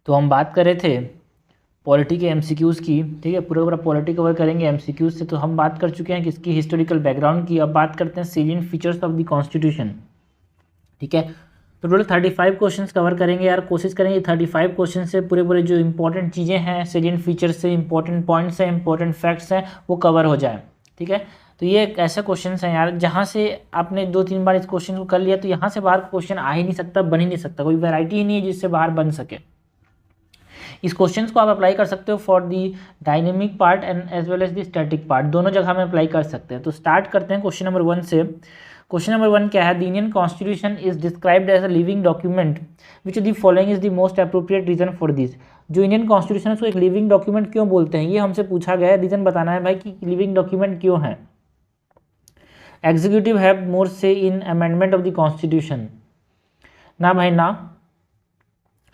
तो हम बात कर रहे थे पॉलिटी के एमसीक्यूज़ की, ठीक है, पूरा पूरा पॉलिटी कवर करेंगे एमसीक्यूज़ से। तो हम बात कर चुके हैं किसकी, हिस्टोरिकल बैकग्राउंड की। अब बात करते हैं salient features of the constitution, ठीक है। तो टोटल 35 क्वेश्चंस कवर करेंगे यार, कोशिश करेंगे 35 क्वेश्चन से पूरे पूरे जो इंपॉर्टेंट चीज़ें हैं, सेलिएंट फीचर्स से, इंपॉर्टेंट पॉइंट्स हैं, इंपॉर्टेंट फैक्ट्स हैं, वो कवर हो जाए, ठीक है। तो ये एक ऐसा क्वेश्चन है यार जहाँ से आपने 2-3 बार इस क्वेश्चन को कर लिया तो यहाँ से बाहर क्वेश्चन आ ही नहीं सकता, बन ही नहीं सकता, कोई वैरायटी ही नहीं है जिससे बाहर बन सके। इस क्वेश्चंस को आप अप्लाई कर सकते हो for the dynamic part and as well as the static part, दोनों जगह में अप्लाई कर सकते हैं। तो स्टार्ट करते हैं क्वेश्चन नंबर 1 से। क्वेश्चन नंबर 1 क्या है, the Indian constitution is described as a living document which the following is the most appropriate reason for this. जो इंडियन कॉन्स्टिट्यूशन है उसको एक लिविंग डॉक्यूमेंट क्यों बोलते हैं, ये हमसे पूछा गया है। रीजन बताना है भाई कि लिविंग डॉक्यूमेंट क्यों है। एग्जीक्यूटिव हैव मोर से इन अमेंडमेंट ऑफ द कॉन्स्टिट्यूशन, ना भाई ना।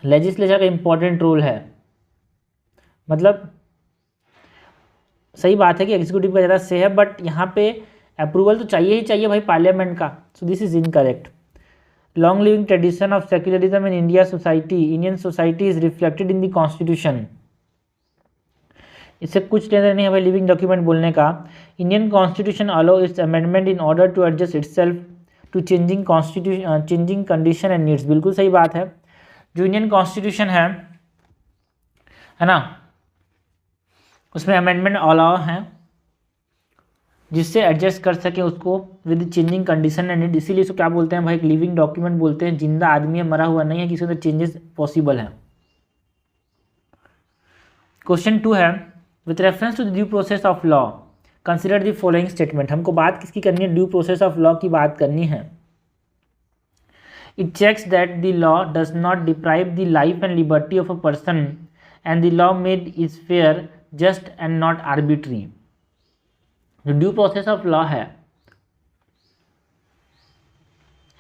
लेजिस्लेचर का इंपॉर्टेंट रोल है, मतलब सही बात है कि एग्जीक्यूटिव का ज़्यादा से है, बट यहाँ पे अप्रूवल तो चाहिए ही चाहिए भाई पार्लियामेंट का। So this is incorrect. Long living tradition of secularism in India society, Indian society is reflected in the constitution. इससे कुछ लेना नहीं है भाई लिविंग डॉक्यूमेंट बोलने का। Indian constitution allow its amendment in order to adjust itself to changing constitution, changing condition and needs. बिल्कुल सही बात है। जो इंडियन कॉन्स्टिट्यूशन है ना, उसमें अमेंडमेंट अलाउ हैं जिससे एडजस्ट कर सके उसको with changing condition and need. इसीलिए इसको क्या बोलते हैं भाई, एक लिविंग डॉक्यूमेंट बोलते हैं। जिंदा आदमी है, मरा हुआ नहीं है, किसी अंदर चेंजेस पॉसिबल हैं। क्वेश्चन 2 है, with reference to the due process of law consider the following statement. हमको बात किसकी करनी है, ड्यू प्रोसेस ऑफ लॉ की बात करनी है। It checks that the law does not deprive the life and liberty of a person and the law made is fair just and not arbitrary. जो ड्यू प्रोसेस ऑफ लॉ है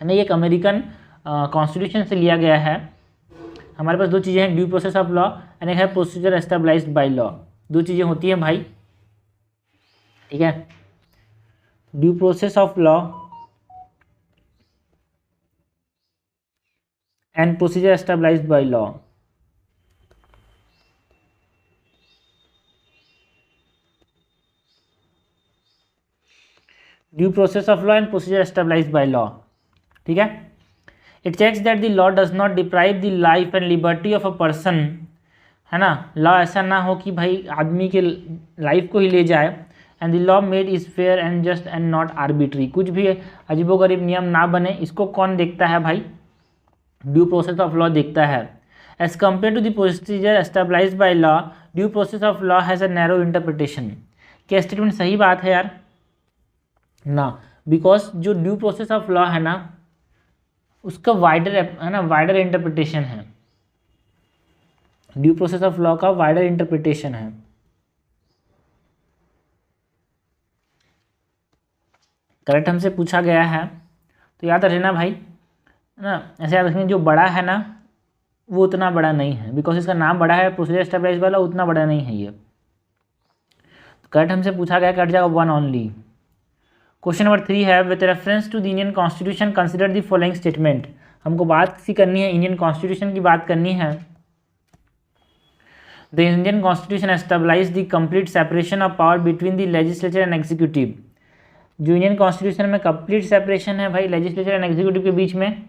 ना, ये एक American constitution से लिया गया है। हमारे पास दो चीज़ें हैं, due process of law and एक है प्रोसीजर एस्टेब्लाइज्ड बाय लॉ। दो चीज़ें होती हैं भाई, ठीक है। Due process of law and procedure established by law. Due process of law and procedure established by law, ठीक है। It checks that the law does not deprive the life and liberty of a person, है ना। Law ऐसा ना हो कि भाई आदमी के लाइफ को ही ले जाए। And the law made is fair and just and not arbitrary, कुछ भी अजीबोगरीब नियम ना बने। इसको कौन देखता है भाई, ड्यू प्रोसेस ऑफ लॉ देखता है। As compare to the procedure established by law, due process of law has a narrow interpretation. क्या स्टेटमेंट सही बात है यार ना, बिकॉज जो ड्यू प्रोसेस ऑफ लॉ है ना उसका वाइडर है ना, वाइडर इंटरप्रिटेशन है। ड्यू प्रोसेस ऑफ लॉ का वाइडर इंटरप्रिटेशन है। करेक्ट हमसे पूछा गया है तो याद रखना भाई, है ना। ऐसे याद रखना, जो बड़ा है ना वो उतना बड़ा नहीं है, बिकॉज इसका नाम बड़ा है, प्रोसीजर एस्टेब्लिश वाला उतना बड़ा नहीं है ये। तो करेक्ट हमसे पूछा गया, कट जाएगा 1 ओनली। क्वेश्चन नंबर 3 है, with reference to the Indian constitution consider the following statement. हमको बात सी करनी है, इंडियन कॉन्स्टिट्यूशन की बात करनी है। The Indian constitution establish the complete separation of power between the legislature and executive. जो इंडियन कॉन्स्टिट्यूशन में कंप्लीट सेपरेशन है भाई लेजिस्लेचर एंड एग्जीक्यूटिव के बीच में,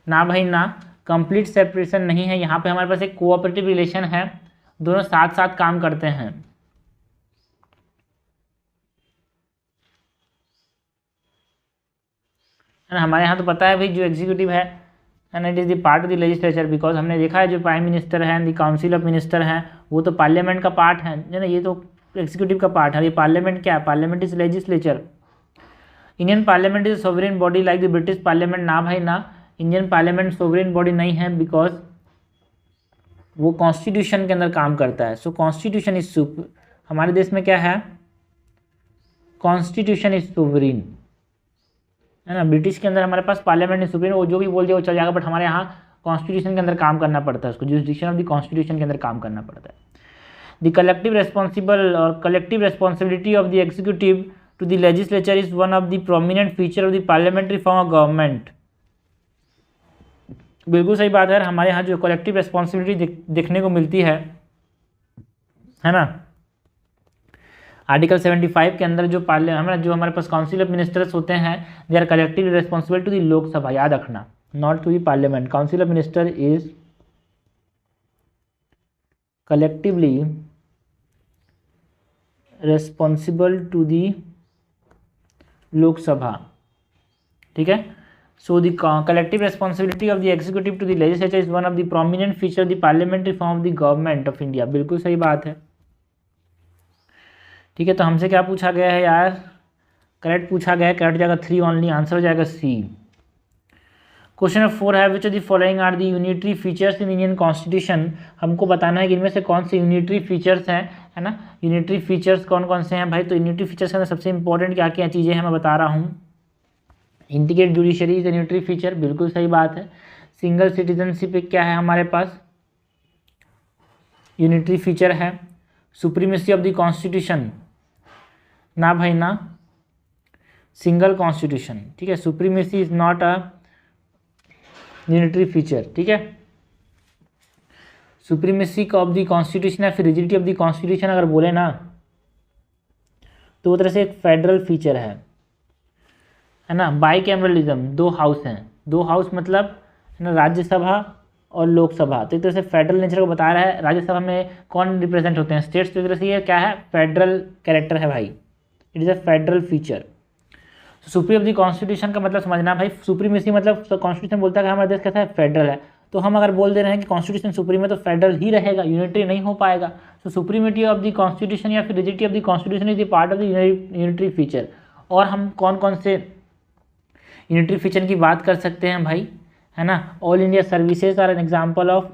ना भाई ना, कंप्लीट सेपरेशन नहीं है। यहाँ पे हमारे पास एक कोऑपरेटिव रिलेशन है, दोनों साथ साथ काम करते हैं। हमारे यहाँ तो पता है भाई जो एग्जीक्यूटिव है and it is the part of the legislature, because हमने देखा है जो प्राइम मिनिस्टर है, द काउंसिल ऑफ मिनिस्टर हैं, वो तो पार्लियामेंट का पार्ट है ना, ये तो एग्जीक्यूटिव का पार्ट है। ये पार्लियामेंट क्या है, parliament is legislature. Indian parliament is sovereign body like the British parliament, ना भाई ना, इंडियन पार्लियामेंट सोवरेन बॉडी नहीं है, बिकॉज वो कॉन्स्टिट्यूशन के अंदर काम करता है। सो कॉन्स्टिट्यूशन इज हमारे देश में क्या है, कॉन्स्टिट्यूशन इज सोवरेन, है ना। ब्रिटिश के अंदर हमारे पास पार्लियामेंट इज सुप्रीम, वो जो भी बोल दिया वो चल जाएगा, बट हमारे यहाँ कॉन्स्टिट्यूशन के अंदर काम करना पड़ता है, उसको जुरिसडिक्शन ऑफ द कॉन्स्टिट्यूशन के अंदर काम करना पड़ता है। द कलेक्टिव रेस्पॉन्सिबल और collective responsibility of the executive to the legislature is one of the prominent feature of the parliamentary form of government. बिल्कुल सही बात है। हमारे यहाँ जो कलेक्टिव रिस्पॉन्सिबिलिटी देखने को मिलती है ना, आर्टिकल 75 के अंदर जो हमारे पास काउंसिल ऑफ मिनिस्टर्स होते हैं, they are collectively responsible to the Lok Sabha, याद रखना, not to the parliament. Council of minister is collectively responsible to the Lok Sabha, ठीक है। So the collective responsibility of the executive to the legislature is one of the prominent feature of the parliamentary form of the government of India। बिल्कुल सही बात है, ठीक है। तो हमसे क्या पूछा गया है यार, करेक्ट पूछा गया है, करेक्ट जाएगा 3 ओनली, आंसर हो जाएगा सी। क्वेश्चन नंबर 4 है which of the following are the unitary features in Indian constitution. हमको बताना है कि इनमें से कौन से यूनिटरी फीचर्स हैं, है ना। यूनिटरी फीचर्स कौन कौन से हैं भाई, तो यूनिटरी फीचर्स के अंदर सबसे इंपॉर्टेंट क्या क्या चीज़ें हैं मैं बता रहा हूँ। Integrated judiciary is unitary feature, बिल्कुल सही बात है। सिंगल सिटीजनशिप क्या है हमारे पास, यूनिटरी फीचर है। सुप्रीमेसी ऑफ द कॉन्स्टिट्यूशन, ना भाई ना, सिंगल कॉन्स्टिट्यूशन, ठीक है। Supremacy is not a unitary feature, ठीक है। सुप्रीमेसी ऑफ द कॉन्स्टिट्यूशन या फिर रिजिडिटी ऑफ द कॉन्स्टिट्यूशन अगर बोले ना, तो वो तरह से एक फेडरल फीचर है ना। बाई कैमरलिज्म, 2 हाउस हैं, 2 हाउस मतलब है ना, राज्यसभा और लोकसभा, तो एक तरह से फेडरल नेचर को बता रहा है। राज्यसभा में कौन रिप्रेजेंट होते हैं, स्टेट्स, तो एक तरह से ये क्या है, फेडरल कैरेक्टर है भाई, it is a federal feature. Supreme of the constitution का मतलब समझना भाई, सुप्रीमेसी मतलब कॉन्स्टिट्यूशन बोलता है कि हमारा देश कैसा है, फेडरल है। तो हम अगर बोल दे रहे हैं कि कॉन्स्टिट्यूशन सुप्रीम है तो फेडरल ही रहेगा, यूनिटरी नहीं हो पाएगा। तो सुप्रीमिटी ऑफ द कॉन्स्टिट्यूशन या फिर rigidity of the constitution is the part of the unitary feature. और हम कौन कौन से यूनिटरी फीचर की बात कर सकते हैं भाई, है ना। All India services are an example of,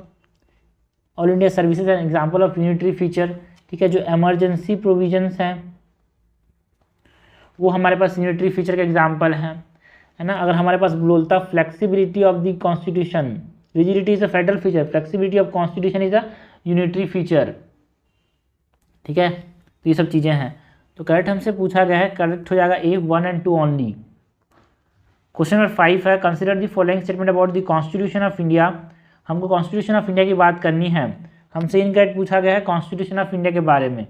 all India services are an example of unitary feature, ठीक है। जो एमरजेंसी प्रोविजंस हैं वो हमारे पास यूनिटरी फीचर का एग्जाम्पल है ना। अगर हमारे पास बोलता flexibility of the constitution, rigidity is a federal feature, flexibility of constitution is a unitary feature, ठीक है। तो ये सब चीज़ें हैं। तो करेक्ट हमसे पूछा गया है, करेक्ट हो जाएगा ए 1 और 2 ओनली। क्वेश्चन नंबर 5 है consider the following statement about the constitution of India. हमको कॉन्स्टिट्यूशन ऑफ इंडिया की बात करनी है, हमसे इनकरेक्ट पूछा गया है कॉन्स्टिट्यूशन ऑफ इंडिया के बारे में।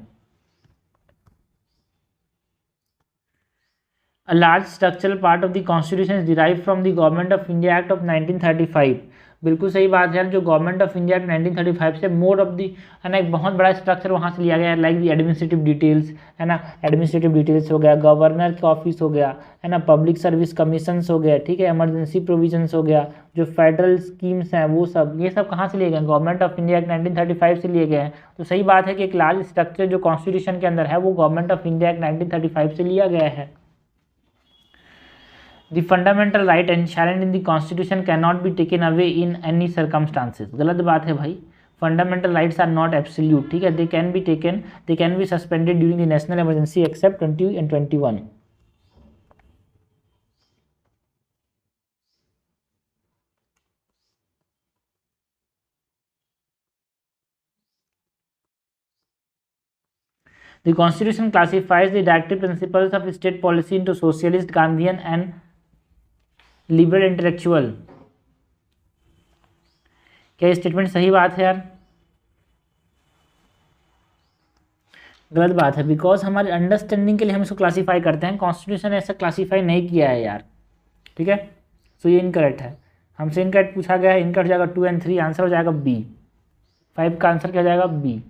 A large structural part of the constitution is derived from the Government of India Act of 1935। बिल्कुल सही बात है, जो गवर्नमेंट ऑफ इंडिया एक्ट 1935 से मोड ऑफ दी, है ना, एक बहुत बड़ा स्ट्रक्चर वहाँ से लिया गया है। लाइक दी एडमिनिस्ट्रेटिव डिटेल्स, है ना, एडमिनिस्ट्रेटिव डिटेल्स हो गया, गवर्नर के ऑफिस हो गया, है ना, पब्लिक सर्विस कमीशंस हो गया, ठीक है, इमरजेंसी प्रोविजंस हो गया, जो फेडरल स्कीम्स हैं वो सब, ये सब कहाँ से लिए गए हैं, गवर्नमेंट ऑफ इंडिया एक्ट 1935 से लिए गए हैं। तो सही बात है कि एक लार्ज स्ट्रक्चर जो कॉन्स्टिट्यूशन के अंदर है वो गवर्नमेंट ऑफ इंडिया एक्ट 1935 से लिया गया है। The fundamental right enshrined in the constitution cannot be taken away in any circumstances। गलत बात है भाई, fundamental rights are not absolute, ठीक है। they can be taken, they can be suspended during the national emergency except 20 and 21। The constitution classifies the directive principles of state policy into socialist, Gandhian and liberal intellectual. क्या ये statement सही बात है यार, गलत बात है। बिकॉज हमारे अंडरस्टैंडिंग के लिए हम इसको क्लासीफाई करते हैं, कॉन्स्टिट्यूशन ऐसा क्लासीफाई नहीं किया है यार, ठीक है। सो ये इनकरेक्ट है, हमसे इनकरेक्ट पूछा गया है। इनकरेक्ट हो जाएगा 2 और 3, आंसर हो जाएगा बी। 5 का आंसर क्या जाएगा, बी।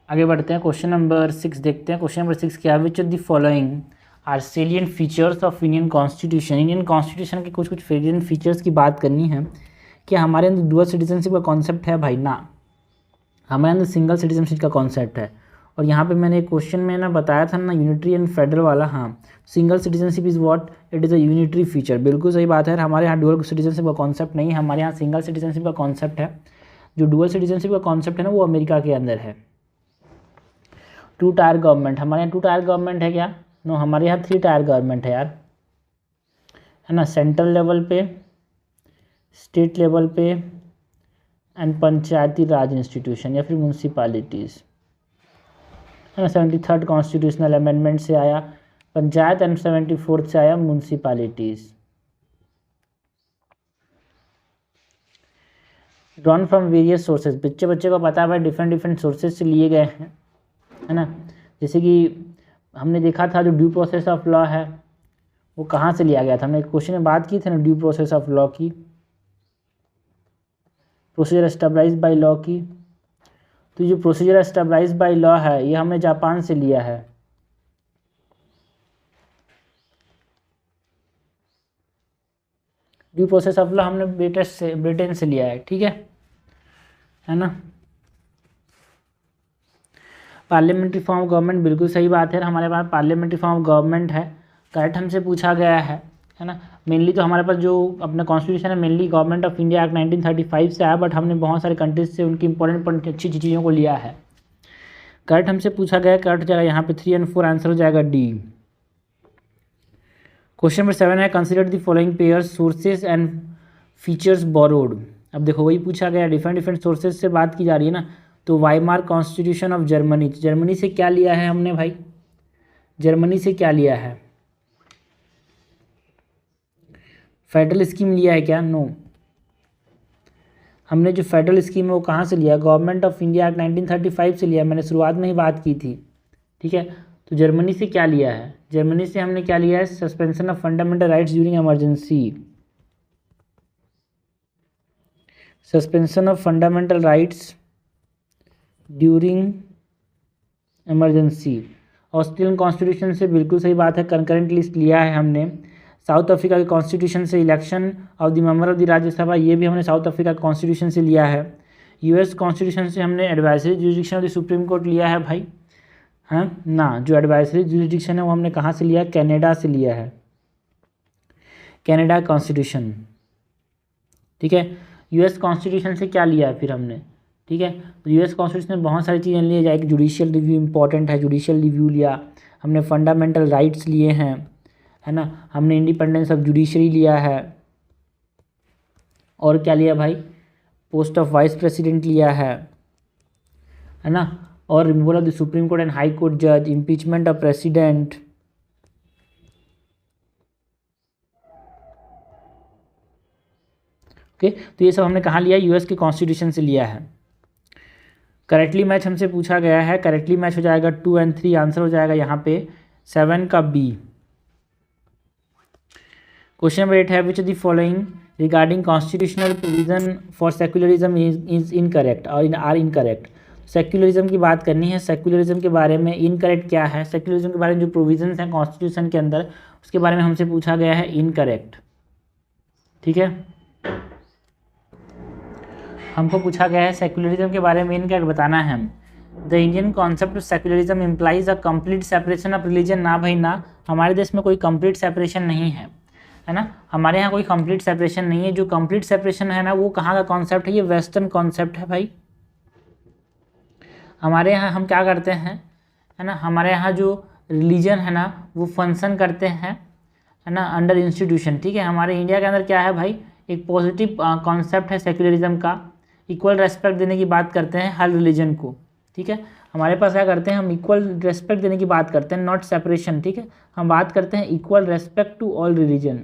आगे बढ़ते हैं, क्वेश्चन नंबर 6 देखते हैं। क्वेश्चन नंबर 6 क्या है, which of the following are salient features of Indian constitution. Indian constitution के कुछ सेलिएंट फीचर्स की बात करनी है। कि हमारे अंदर डुअल सिटीजनशिप का कॉन्सेप्ट है भाई, ना, हमारे अंदर सिंगल सिटीजनशिप का कॉन्सेप्ट है। और यहाँ पे मैंने एक क्वेश्चन में ना बताया था ना, यूनिटरी एंड फेडरल वाला, हाँ, single citizenship is what, it is a unitary feature. बिल्कुल सही बात है, हमारे यहाँ डुअल सिटीजनशिप का कॉन्सेप्ट नहीं है, हमारे यहाँ सिंगल सिटीजनशिप का कॉन्सेप्ट है। जो डुअल सिटीजनशिप का कॉन्सेप्ट है ना वो अमेरिका के अंदर है। 2 टायर गवर्नमेंट, हमारे यहाँ 2 टायर गवर्नमेंट है क्या, नो, हमारे यहाँ 3 टायर गवर्नमेंट है यार, है ना। सेंट्रल लेवल पे, स्टेट लेवल पे एंड पंचायती राज इंस्टीट्यूशन या फिर म्यूनसिपालिटीज़, है ना। 73rd कॉन्स्टिट्यूशनल अमेंडमेंट से आया पंचायत एंड 74th से आया municipalities. Drawn from various sources, बच्चे को पता है भाई डिफरेंट सोर्सेज से लिए गए हैं, है ना। जैसे कि हमने देखा था जो ड्यू प्रोसेस ऑफ लॉ है वो कहाँ से लिया गया था, हमने क्वेश्चन में बात की थी ना ड्यू प्रोसेस ऑफ लॉ की, प्रोसीजर एस्टेब्लाइज बाय लॉ की। तो जो प्रोसीजर एस्टेब्लाइज बाय लॉ है ये हमने जापान से लिया है। ड्यू प्रोसेस ऑफ लॉ हमने ब्रिटेन से लिया है, ठीक है ना। पार्लियामेंट्री फॉर्म ऑफ गवर्नमेंट, बिल्कुल सही बात है, हमारे पास पार्लियामेंट्री फॉर्म ऑफ गवर्नमेंट है, करेक्ट हमसे पूछा गया है ना। मेनली तो हमारे पास जो अपना कॉन्स्टिट्यूशन है mainly government of India act 1935 से आया, बट हमने बहुत सारे कंट्रीज से उनकी इंपॉर्टेंट अच्छी चीज़ों को लिया है। करेक्ट हमसे पूछा गया, करेक्ट जाएगा यहाँ पे 3 और 4, आंसर हो जाएगा डी। क्वेश्चन नंबर 7 है consider the following pairs sources and features borrowed. अब देखो वही पूछा गया, डिफरेंट सोर्सेज से बात की जा रही है ना। तो Weimar constitution of Germany, Germany से क्या लिया है हमने भाई, जर्मनी से क्या लिया है, फेडरल स्कीम लिया है क्या, नो। हमने जो फेडरल स्कीम है वो कहाँ से लिया, गवर्नमेंट ऑफ इंडिया एक्ट 1935 से लिया, मैंने शुरुआत में ही बात की थी, ठीक है। तो जर्मनी से क्या लिया है, जर्मनी से हमने क्या लिया है, suspension of fundamental rights during emergency, suspension of fundamental rights during emergency. Australian constitution से बिल्कुल सही बात है, कंकरेंट लिस्ट लिया है हमने। साउथ अफ्रीका के कॉन्स्टिट्यूशन से election of the member of the Rajya Sabha, ये भी हमने साउथ अफ्रीका कॉन्स्टिट्यूशन से लिया है। यूएस कॉन्स्टिट्यूशन से हमने advisory jurisdiction of the supreme court लिया है भाई, हाँ ना। जो एडवाइजरी जुरिडिक्शन है वो हमने कहाँ से लिया, कनाडा से लिया है, कनाडा कॉन्स्टिट्यूशन, ठीक है। यूएस कॉन्स्टिट्यूशन से क्या लिया है फिर हमने, ठीक है। तो यूएस कॉन्स्टिट्यूशन में बहुत सारी चीज़ें ली जाए, जुडिशियल रिव्यू इंपॉर्टेंट है, जुडिशियल रिव्यू लिया हमने, फंडामेंटल राइट्स लिए हैं, है ना। हमने इंडिपेंडेंस ऑफ जुडिशरी लिया है, और क्या लिया भाई, पोस्ट ऑफ वाइस प्रेसिडेंट लिया है ना। और removal of the supreme court and high court जज, इम्पीचमेंट ऑफ प्रेसिडेंट, ओके। तो ये सब हमने कहाँ लिया, यूएस के कॉन्स्टिट्यूशन से लिया है। करेक्टली मैच हमसे पूछा गया है, करेक्टली मैच हो जाएगा 2 और 3, आंसर हो जाएगा यहाँ पे 7 का बी। क्वेश्चन नंबर 8 है विच the following regarding constitutional provision for secularism is incorrect और आर इनकरेक्ट। सेक्युलरिज्म की बात करनी है, सेक्युलरिज्म के बारे में इनकरेक्ट क्या है, सेक्युलरिज्म के बारे में जो प्रोविजंस हैं कॉन्स्टिट्यूशन के अंदर उसके बारे में हमसे पूछा गया है इनकरेक्ट, ठीक है। हमको पूछा गया है सेक्युलरिज्म के बारे में इनकरेक्ट बताना है। The Indian concept of secularism implies a complete separation of religion, ना भाई ना, हमारे देश में कोई कंप्लीट सेपरेशन नहीं है ना। हमारे यहाँ कोई कंप्लीट सेपरेशन नहीं है, जो कंप्लीट सेपरेशन है ना वो कहाँ का कॉन्सेप्ट है, ये वेस्टर्न कॉन्सेप्ट है भाई। हमारे यहाँ हम क्या करते हैं, है ना, हमारे यहाँ जो रिलीजन है ना वो फंक्शन करते हैं, है ना, अंडर इंस्टीट्यूशन, ठीक है। हमारे इंडिया के अंदर क्या है भाई, एक पॉजिटिव कॉन्सेप्ट है सेक्युलरिज्म का, इक्वल रेस्पेक्ट देने की बात करते हैं हर रिलीजन को, ठीक है। हमारे पास क्या करते हैं, हम इक्वल रेस्पेक्ट देने की बात करते हैं, नॉट सेपरेशन, ठीक है। हम बात करते हैं equal respect to all religion.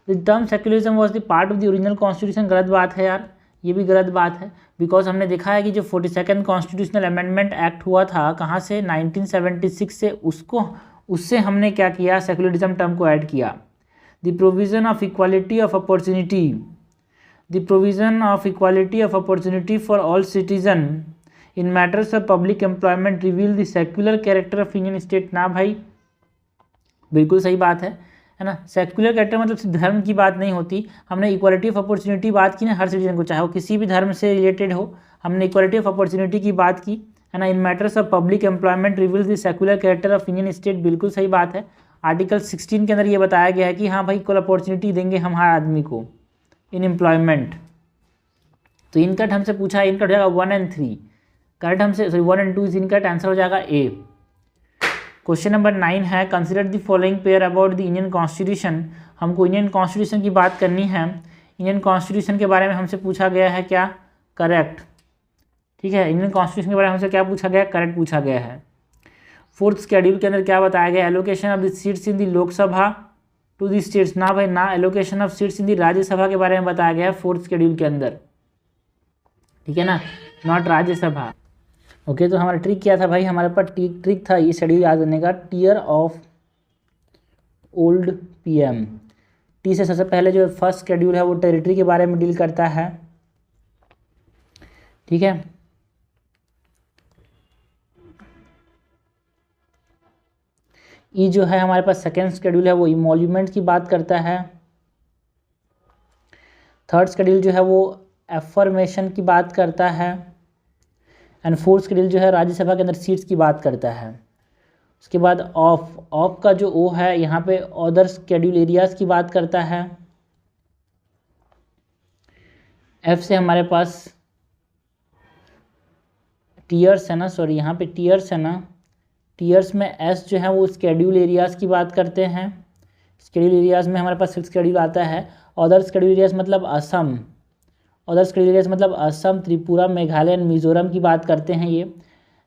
The term secularism was the part of the original constitution, गलत बात है यार, ये भी गलत बात है, बिकॉज हमने देखा है कि जो 42nd कॉन्स्टिट्यूशनल अमेंडमेंट एक्ट हुआ था कहाँ से, 1976 से, उससे हमने क्या किया, सेक्युलरिज्म टर्म को ऐड किया। The provision of equality of opportunity, the provision of equality of opportunity for all citizen in matters of public employment reveal the secular character of Indian state, ना भाई बिल्कुल सही बात है ना। सेक्युलर कैरेक्टर मतलब सिर्फ धर्म की बात नहीं होती, हमने इक्वालिटी ऑफ अपॉर्चुनिटी बात की ना, हर सिटीजन को, चाहे वो किसी भी धर्म से रिलेटेड हो, हमने इक्वालिटी ऑफ अपॉर्चुनिटी की बात की, है ना। In matters of public employment reveals the secular character of Indian state, बिल्कुल सही बात है। आर्टिकल 16 के अंदर ये बताया गया है कि हाँ भाई इक्वल अपॉर्चुनिटी देंगे हम हर आदमी को इन एम्प्लॉयमेंट। तो इनकट हमसे पूछा है, इनकट हो जाएगा 1 और 3, करेक्ट हमसे, सॉरी 1 और 2 इज इनकट, आंसर हो जाएगा ए। क्वेश्चन नंबर 9 है consider the following pair about the Indian constitution. हमको इंडियन कॉन्स्टिट्यूशन की बात करनी है, इंडियन कॉन्स्टिट्यूशन के बारे में हमसे पूछा गया है क्या, करेक्ट, ठीक है। इंडियन कॉन्स्टिट्यूशन के बारे में हमसे क्या पूछा गया, करेक्ट पूछा गया है। 4th शेड्यूल के अंदर क्या बताया गया, allocation of the seats in the Lok Sabha to the states, ना भाई ना, allocation of seats in the Rajya Sabha के बारे में बताया गया है 4th शेड्यूल के अंदर, ठीक है ना, नॉट राज्यसभा। ओके, तो हमारा ट्रिक क्या था भाई, हमारे पास ट्रिक था ये शेड्यूल याद करने का, tier of old PM. T से सबसे पहले जो फर्स्ट शेड्यूल है वो टेरिटरी के बारे में डील करता है, ठीक है। ई जो है हमारे पास सेकेंड शेड्यूल है वो इमोल्यूमेंट की बात करता है। थर्ड शेड्यूल जो है वो एफर्मेशन की बात करता है। एंड फोर्थ शेड्यूल जो है राज्यसभा के अंदर सीट्स की बात करता है। उसके बाद ऑफ का जो ओ है यहाँ पे अदर शेड्यूल एरियाज की बात करता है। एफ से हमारे पास टीयर्स है ना, सॉरी यहाँ पे टीयर्स है ना, टीयर्स में एस जो है वो शेड्यूल एरियाज की बात करते हैं। शेड्यूल एरियाज में हमारे पास 6 शेड्यूल आता है। अदर शेड्यूल एरियाज मतलब असम, अदर शेड्यूल एरियाज मतलब असम, त्रिपुरा, मेघालय एंड मिजोरम की बात करते हैं ये।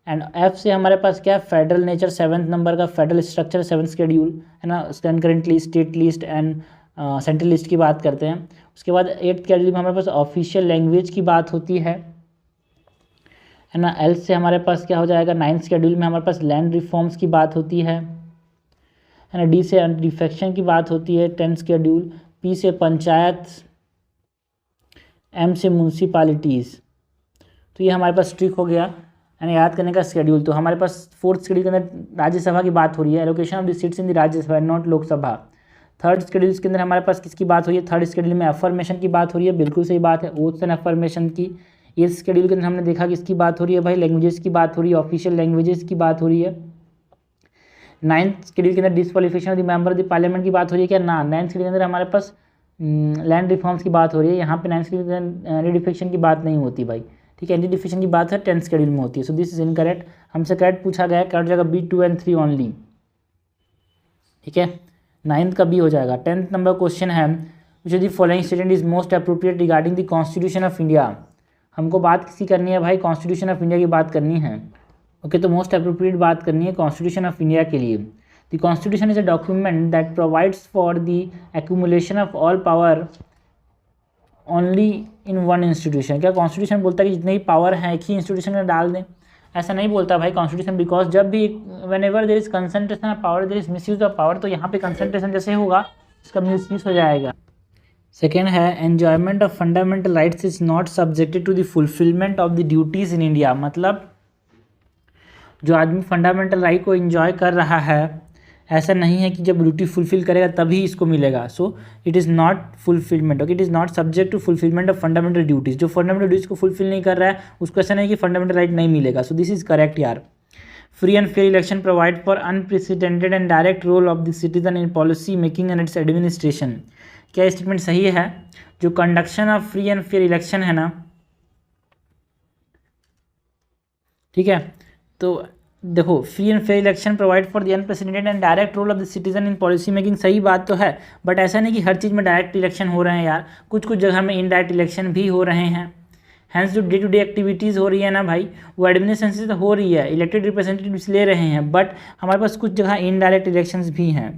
एंड एफ से हमारे पास क्या, फेडरल नेचर, 7th नंबर का फेडरल स्ट्रक्चर 7th शेड्यूल है ना, currently state list and central list की बात करते हैं। उसके बाद 8th शेड्यूल में हमारे पास ऑफिशियल लैंग्वेज की बात होती है ना। एल से हमारे पास क्या हो जाएगा, 9th शेड्यूल में हमारे पास लैंड रिफॉर्म्स की बात होती है ना। डी से डिफेक्शन की बात होती है 10th शेड्यूल। पी से पंचायत, एम से म्यूनसिपालिटीज़। तो ये हमारे पास ट्रिक हो गया यानी याद करने का शेड्यूल। तो हमारे पास 4th शेड्यूल के अंदर राज्यसभा की बात हो रही है, allocation of the seats in the Rajya Sabha not Lok Sabha. 3rd schedule के अंदर हमारे पास किसकी बात हो रही है, 3rd शेड्यूल में अफर्मेशन की बात हो रही है, बिल्कुल सही बात है, ओथ्स एंड अफर्मेशन की। इस शेड्यूल के अंदर हमने देखा किसकी बात हो रही है भाई, लैंग्वेजेस की बात हो रही है, ऑफिशियल लैंग्वेजेस की बात हो रही है। 9th शेड्यूल के अंदर disqualification of the member of the parliament की बात हो रही है क्या, ना। 9th शेड्यूल के अंदर हमारे पास लैंड रिफॉर्म्स की बात हो रही है, यहाँ पे 9th शेड्यूल के अंदर एंटी डिफेक्शन की बात नहीं होती भाई, ठीक है। एंटी डिफेक्शन की बात है 10th शेड्यूल में होती है। सो दिस इज इनकरेक्ट, हमसे करेक्ट पूछा गया है, करेक्ट जगह बी 2 and 3 ओनली, ठीक है। 9th का बी हो जाएगा। 10th नंबर क्वेश्चन है, विच the following statement is most appropriate regarding the constitution of India. हमको बात किसी करनी है भाई, कॉन्स्टिट्यूशन ऑफ इंडिया की बात करनी है। ओके, तो मोस्ट अप्रोप्रिएट बात करनी है कॉन्स्टिट्यूशन ऑफ इंडिया के लिए। The constitution is a document that provides for the accumulation of all power only in one institution. क्या कॉन्स्टिट्यूशन बोलता है कि जितने भी पावर हैं एक ही इंस्टीट्यूशन में डाल दें? ऐसा नहीं बोलता भाई कॉन्स्टिट्यूशन, बिकॉज जब भी when ever there is concentration of power there is misuse of power, तो यहाँ पे कंसंट्रेशन जैसे होगा इसका मिसयूज हो जाएगा। सेकेंड है, enjoyment of fundamental rights is not subjected to the fulfilment of the duties in India. मतलब जो आदमी फंडामेंटल राइट को एंजॉय कर रहा है, ऐसा नहीं है कि जब ड्यूटी फुलफिल करेगा तभी इसको मिलेगा। So it is not fulfilment, okay, it is not subject to fulfilment of fundamental duties. जो फंडामेंटल ड्यूटीज़ को फुलफिल नहीं कर रहा है उसको ऐसा नहीं कि फंडामेंटल राइट नहीं मिलेगा। सो दिस इज़ करेक्ट यार। Free and fair election provide for unprecedented and direct role of the citizen in policy making and its administration. क्या स्टेटमेंट सही है? जो conduction of free and fair election है ना, ठीक है, तो देखो free and fair election provide for the unprecedented and direct role of the citizen in policy making, सही बात तो है, बट ऐसा नहीं कि हर चीज़ में डायरेक्ट इलेक्शन हो रहे हैं यार, कुछ कुछ जगह में इनडायरेक्ट इलेक्शन भी हो रहे हैं। हैंस जो डे टू डे एक्टिविटीज़ हो रही है ना भाई, वो एडमिनिस्ट्रेशन से तो हो रही है, इलेक्टेड रिप्रेजेंटेटिव्स ले रहे हैं, बट हमारे पास कुछ जगह इनडायरेक्ट इलेक्शंस भी हैं।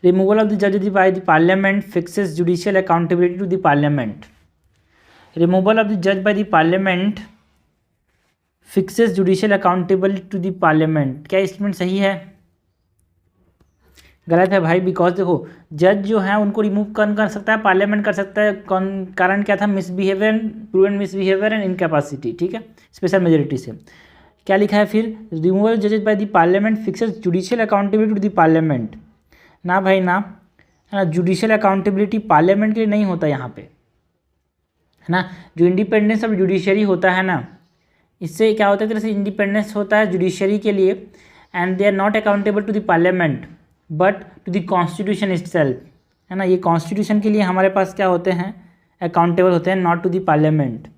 रिमूवल ऑफ द जज bye the parliament fixes judicial accountability to the parliament. Removal of the जज bye the parliament fixes judicial accountability to the parliament. क्या स्टेटमेंट सही है? गलत है भाई, बिकॉज देखो जज जो है उनको रिमूव कौन कर सकता है? पार्लियामेंट कर सकता है। कौन कारण क्या था? Misbehaviour, proven misbehaviour and incapacity, ठीक है, स्पेशल मेजोरिटी से। क्या लिखा है फिर? रिमूवल जजेस by the parliament fixes judicial accountability to the parliament. ना भाई ना, है ना, जुडिशियल अकाउंटेबिलिटी पार्लियामेंट के लिए नहीं होता यहाँ पे, है ना। जो इंडिपेंडेंस ऑफ जुडिशरी होता है ना, इससे क्या होता है, तरह से इंडिपेंडेंस होता है जुडिशरी के लिए, and they are not accountable to the parliament but to the constitution itself, है ना। ये कॉन्स्टिट्यूशन के लिए हमारे पास क्या होते हैं? अकाउंटेबल होते हैं, नॉट टू द पार्लियामेंट,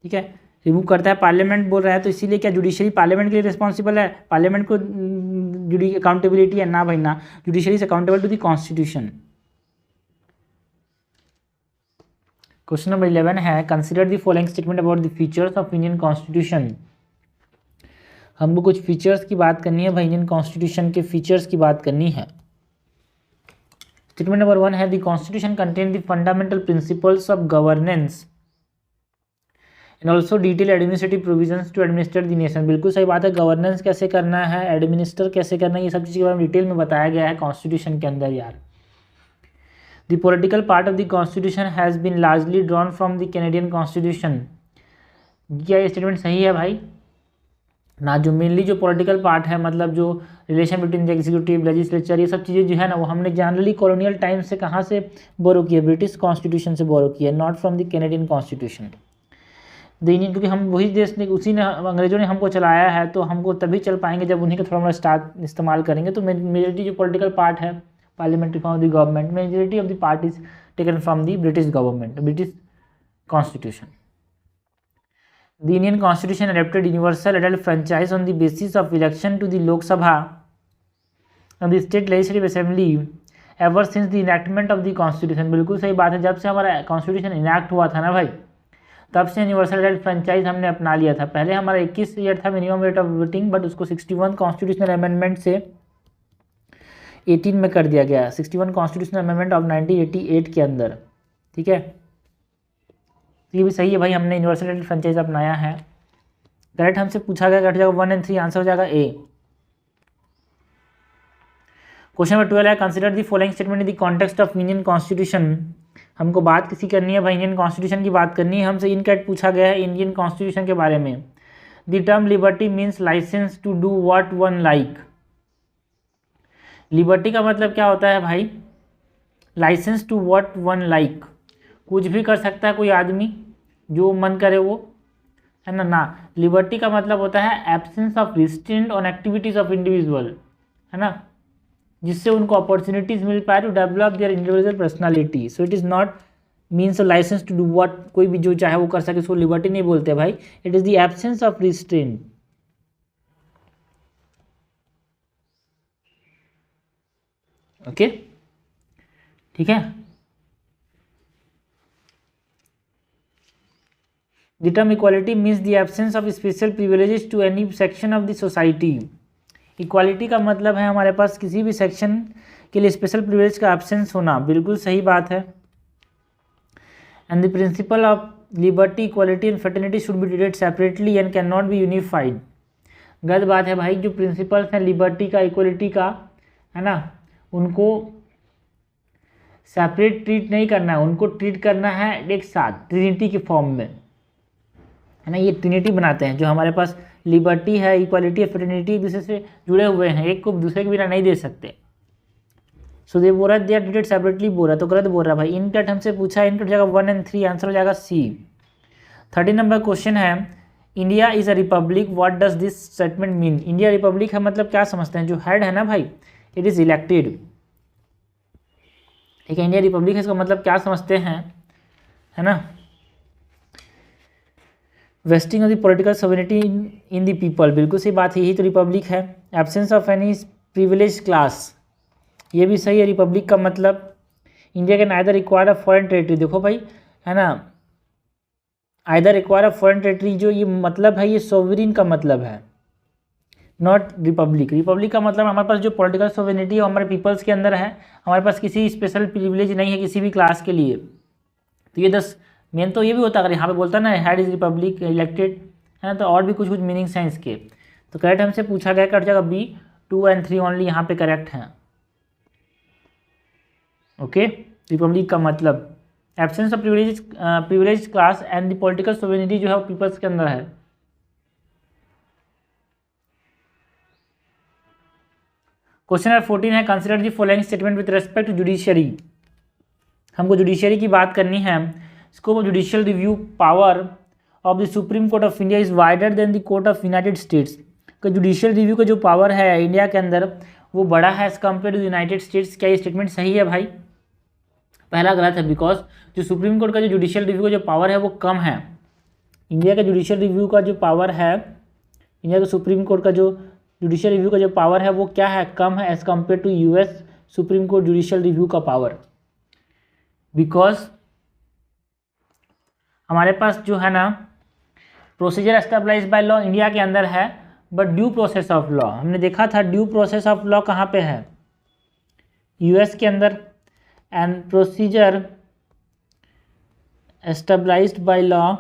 ठीक है। रिमूव करता है पार्लियामेंट बोल रहा है, तो इसीलिए क्या जुडिशरी पार्लियामेंट के लिए रिस्पॉन्सिबल है? पार्लियामेंट को जुडी अकाउंटेबिलिटी है? ना भाई ना, judiciary is accountable to the constitution. Question number 11 है, consider the following statement about the features of Indian constitution. हमको कुछ फीचर्स की बात करनी है भाई, इंडियन कॉन्स्टिट्यूशन के फीचर्स की बात करनी है। स्टेटमेंट नंबर 1 है the constitution contain the fundamental principles of governance and also detail administrative provisions to administer the nation. बिल्कुल सही बात है, गवर्नेंस कैसे करना है, एडमिनिस्टर कैसे करना है, ये सब चीज़ के बारे में डिटेल में बताया गया है कॉन्स्टिट्यूशन के अंदर यार। The political part of the constitution has been largely drawn from the Canadian constitution. क्या ये स्टेटमेंट सही है भाई ना? जो मेनली जो पॉलिटिकल पार्ट है, मतलब जो relation between the executive legislature, ये सब चीज़ें जो है ना, वो हमने जनरली कॉलोनियल टाइम से कहाँ से बोरो किया, ब्रिटिश कॉन्स्टिट्यूशन से बोरो किया, not from the Canadian constitution. The Indian, क्योंकि हम वही देश ने, उसी ने, अंग्रेजों ने हमको चलाया है, तो हमको तभी चल पाएंगे जब उन्हीं का थोड़ा मोड़ा स्टार्ट इस्तेमाल करेंगे। तो मेजोरिटी जो पॉलिटिकल पार्ट है, parliamentary form of the government, majority of the part is taken from the British government, British constitution. The Indian Constitution adopted universal adult franchise on the basis of election to the Lok Sabha and the State Legislative Assembly ever since the enactment of the Constitution। बिल्कुल सही बात है, जब से हमारा constitution enact हुआ था ना भाई, तब से यूनिवर्सल एडल्ट फ्रेंचाइज हमने अपना लिया था। पहले हमारा 21 ईयर था minimum age of voting, but उसको 61 कॉन्स्टिट्यूशनल अमेंडमेंट से 18 में कर दिया गया, 61 कॉन्स्टिट्यूशनल अमेंडमेंट ऑफ 1988 के अंदर। ठीक है, ये भी सही है भाई, हमने यूनिवर्सल फ्रेंचाइज अपनाया है। करेक्ट हमसे पूछा गया, कट जाएगा 1 और 3, आंसर हो जाएगा ए। क्वेश्चन नंबर 12 है consider the following statement in the context of Indian constitution. हमको बात किसी करनी है भाई, इंडियन कॉन्स्टिट्यूशन की बात करनी है हमसे। इनकैट पूछा गया है इंडियन कॉन्स्टिट्यूशन के बारे में। The term liberty means licence to do what one like. Liberty का मतलब क्या होता है भाई? Licence to what one like, कुछ भी कर सकता है कोई आदमी, जो मन करे वो, है ना। लिबर्टी का मतलब होता है absence of restraint on activities of individual, है ना, जिससे उनको अपॉर्चुनिटीज मिल पाए to develop their individual personality. So it is not means licence to do what, कोई भी जो चाहे वो कर सके, इसको लिबर्टी नहीं बोलते भाई। It is the absence of restraint. Okay, ठीक है। The term equality means the absence of special privileges to any section of the society। Equality का मतलब है हमारे पास किसी भी सेक्शन के लिए स्पेशल प्रिविलेज का एब्सेंस होना। बिल्कुल सही बात है। And the principle of liberty, equality and fraternity should be treated separately and can not be unified. गलत बात है भाई, जो प्रिंसिपल्स हैं लिबर्टी का, इक्वालिटी का, है ना, उनको सेपरेट ट्रीट नहीं करना है, उनको ट्रीट करना है एक साथ, ट्रिनिटी के फॉर्म में, है ना। ये ट्रिनिटी बनाते हैं जो हमारे पास लिबर्टी है, इक्वालिटी है, फ्रेटर्निटी, एक दूसरे से जुड़े हुए हैं, एक को दूसरे के बिना नहीं दे सकते। सो दे बोल रहा है दे आर ट्रीटेड सेपरेटली बोल रहा है, तो गलत बोल रहा है भाई। इनकट हमसे पूछा है, इनकट जाएगा 1 और 3, आंसर हो जाएगा सी। 30 नंबर क्वेश्चन है India is a republic, what does this statement mean. India Republic है मतलब क्या समझते हैं? जो हेड है ना भाई, इट इज़ इलेक्टेड। ठीक है, इंडिया रिपब्लिक है, इसका मतलब क्या समझते हैं, है ना, wasting of the political sovereignty in the people. बिल्कुल सही बात है, यही तो रिपब्लिक है। Absence of any privilege class, ये भी सही है। रिपब्लिक का मतलब India can either require a foreign territory, देखो भाई, है ना, either require a foreign territory, जो ये मतलब है ये सोवरिन का मतलब है, नॉट रिपब्लिक। रिपब्लिक का मतलब हमारे पास जो पॉलिटिकल सोवरेनिटी है हमारे पीपल्स के अंदर है, हमारे पास किसी स्पेशल प्रिविलेज नहीं है किसी भी क्लास के लिए। तो ये 10 मेन तो ये भी होता, अगर यहाँ पे बोलता ना हेड इज रिपब्लिक इलेक्टेड, है ना, तो और भी कुछ कुछ मीनिंग्स हैं इसके। तो करेक्ट हमसे पूछा गया, कट जाएगा बी। 2 और 3 ओनली यहाँ पे करेक्ट हैं। ओके, रिपब्लिक का मतलब absence of privilege class and the political sovereignty जो है वो पीपल्स के अंदर है। क्वेश्चन नंबर 14 है consider the following statement with respect to judiciary. हमको जुडिशियरी की बात करनी है। Scope of judicial review power of the supreme court of India is wider than the court of United States. का जुडिशियल रिव्यू का जो power है India के अंदर वो बड़ा है as compare to United States. क्या ये स्टेटमेंट सही है भाई? पहला गलत है, बिकॉज जो सुप्रीम कोर्ट का जो जुडिशियल रिव्यू का जो पावर है वो कम है। इंडिया का जुडिशियल रिव्यू का जो पावर है, इंडिया का सुप्रीम कोर्ट का जो जुडिशियल रिव्यू का जो पावर है वो क्या है? कम है as compare to US supreme court judicial review का पावर। बिकॉज हमारे पास जो है ना procedure establish by law India के अंदर है, but due process of law, हमने देखा था ड्यू प्रोसेस ऑफ लॉ कहाँ पे है, यूएस के अंदर, and procedure established by law,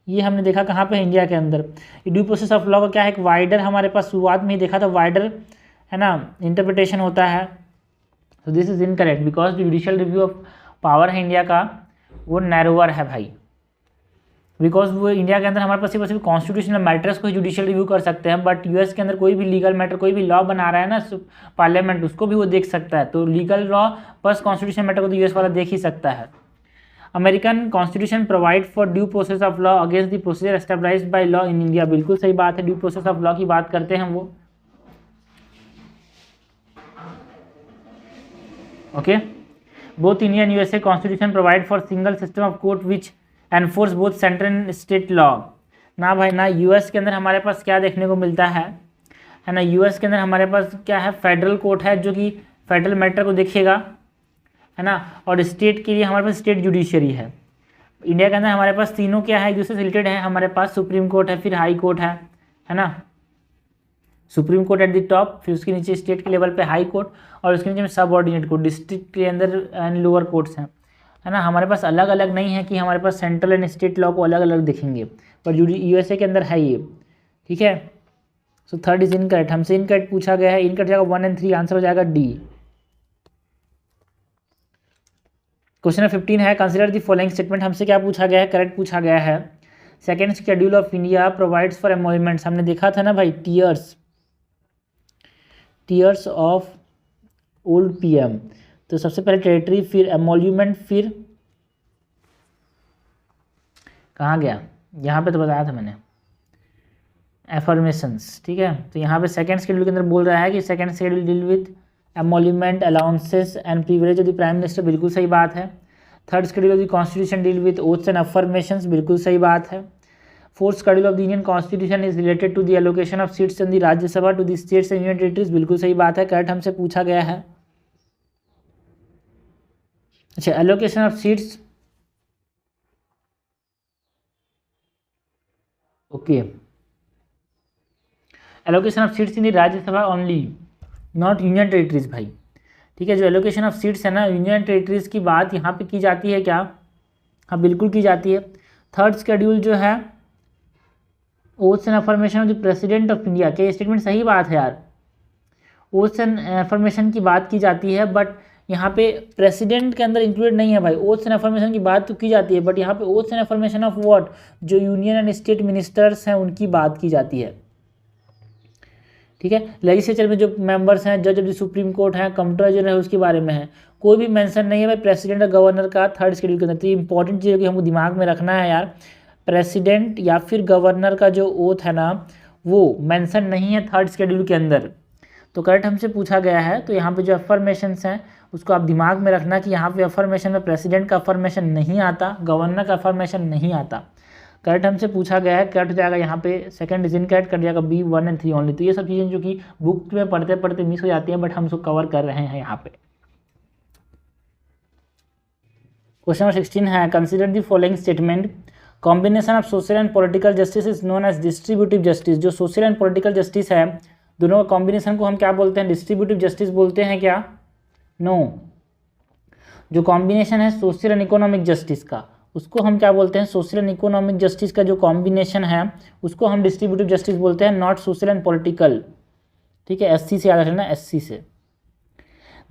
ये हमने देखा कहाँ पे, इंडिया के अंदर। ड्यू प्रोसेस ऑफ लॉ का क्या है, एक वाइडर, हमारे पास शुरुआत में ही देखा था वाइडर है ना, इंटरप्रिटेशन होता है। तो this is incorrect because judicial review of power है इंडिया का वो नैरोअर है भाई, बिकॉज वो इंडिया के अंदर हमारे पास सिर्फ कॉन्स्टिट्यूशनल मैटर्स को ही जुडिशियल रिव्यू कर सकते हैं, बट यूएस के अंदर कोई भी लीगल मैटर, कोई भी लॉ बना रहा है ना पार्लियामेंट, उसको भी वो देख सकता है। तो legal law plus constitutional matter को तो यूएस वाला देख ही सकता है। American constitution provide for due process of law against the procedure established by law in India, बिल्कुल सही बात है, ड्यू प्रोसेस ऑफ लॉ की बात करते हैं वो। Okay, both India and USA constitution provide for single system of court which enforce both central and state law. ना भाई ना, यूएस के अंदर हमारे पास क्या देखने को मिलता है ना, यूएस के अंदर हमारे पास क्या है, फेडरल कोर्ट है जो कि फेडरल मैटर को देखेगा है ना, और स्टेट के लिए हमारे पास स्टेट जुडिशरी है। इंडिया के अंदर हमारे पास तीनों क्या है, एक दूसरे से रिलेटेड है, हमारे पास सुप्रीम कोर्ट है, फिर हाई कोर्ट है ना, supreme court at the top, फिर उसके नीचे स्टेट के लेवल पे हाई कोर्ट, और उसके नीचे में सब ऑर्डिनेट कोर्ट, डिस्ट्रिक्ट के अंदर एंड लोअर कोर्ट्स हैं, है ना। हमारे पास अलग अलग नहीं है कि हमारे पास सेंट्रल एंड स्टेट लॉ को अलग अलग देखेंगे, पर यूएसए के अंदर है ये, ठीक है। सो थर्ड इज इनकरेक्ट, हमसे इनकरेक्ट पूछा गया है, इनकरेक्ट जाएगा 1 और 3, आंसर हो जाएगा डी। क्वेश्चन नंबर 15 है, कंसिडर द फॉलोइंग स्टेटमेंट, हमसे क्या पूछा गया है, करेक्ट पूछा गया है। Second schedule of India provides for emoluments, हमने देखा था ना भाई, टीयर्स ऑफ ओल्ड पीएम, तो सबसे पहले टेरिटरी, फिर एमोल्यूमेंट, फिर कहाँ गया, यहाँ पे तो बताया था मैंने, एफर्मेशंस, ठीक है। तो यहाँ पे सेकेंड शेड्यूल के अंदर बोल रहा है कि second schedule deal with emolument, allowances and privilege of the prime minister, बिल्कुल सही बात है। Third schedule of the constitution deal with oaths and affirmations, बिल्कुल सही बात है। Fourth schedule of the Indian constitution is related to the allocation of seats in the Rajya Sabha to the states and union territories, बिल्कुल सही बात है, correct हमसे पूछा गया है। अच्छा, allocation of seats, okay, allocation of seats in the Rajya Sabha only, not union territories भाई, ठीक है। जो एलोकेशन ऑफ सीट्स है ना, यूनियन टेरिटरीज की बात यहाँ पे की जाती है क्या, हाँ बिल्कुल की जाती है। थर्ड शेड्यूल जो है, oaths and affirmation of the president of India, क्या स्टेटमेंट सही बात है यार, ओथ्स एंड अफर्मेशन की बात की जाती है, बट यहाँ पे प्रेसिडेंट के अंदर इंक्लूडेड नहीं है भाई। ओथ्स एंड अफर्मेशन की बात तो की जाती है, बट यहाँ पे oaths and affirmation of what, जो यूनियन एंड स्टेट मिनिस्टर्स हैं उनकी बात की जाती है, ठीक है। लेजिस्लेचर में जो मेंबर्स हैं, जज ऑफ द सुप्रीम कोर्ट है, कंप्ट्रोलर जनरल है, उसके बारे में है, कोई भी मेंशन नहीं है भाई प्रेसिडेंट और गवर्नर का थर्ड शेड्यूल के अंदर। तो इंपॉर्टेंट चीज़ कि हमको दिमाग में रखना है यार, प्रेसिडेंट या फिर गवर्नर का जो ओथ है ना, वो मेंशन नहीं है थर्ड शेड्यूल के अंदर, तो करेक्ट हमसे पूछा गया है। तो यहाँ पे जो अफर्मेशंस हैं उसको आप दिमाग में रखना कि यहाँ पे अफर्मेशन में प्रेसिडेंट का अफर्मेशन नहीं आता, गवर्नर का अफर्मेशन नहीं आता, करेक्ट हमसे पूछा गया है, करेक्ट हो जाएगा यहाँ पे सेकंड इज इनकरेक्ट, कट जाएगा बी 1 और 3 ओनली। तो ये सब चीज़ें जो कि बुक में पढ़ते पढ़ते मिस हो जाती हैं, बट हम उसको कवर कर रहे हैं यहाँ पे। क्वेश्चन नंबर 16 है, consider the following statement, combination of social and political justice is known as distributive justice, जो सोशल एंड पॉलिटिकल जस्टिस है दोनों का कॉम्बिनेशन को हम क्या बोलते हैं, डिस्ट्रीब्यूटिव जस्टिस बोलते हैं क्या, नो। जो कॉम्बिनेशन है सोशल एंड इकोनॉमिक जस्टिस का, उसको हम क्या बोलते हैं, सोशल एंड इकोनॉमिक जस्टिस का जो कॉम्बिनेशन है उसको हम डिस्ट्रीब्यूटिव जस्टिस बोलते हैं, नॉट सोशल एंड पॉलिटिकल, ठीक है। एससी से याद रखना, एससी से।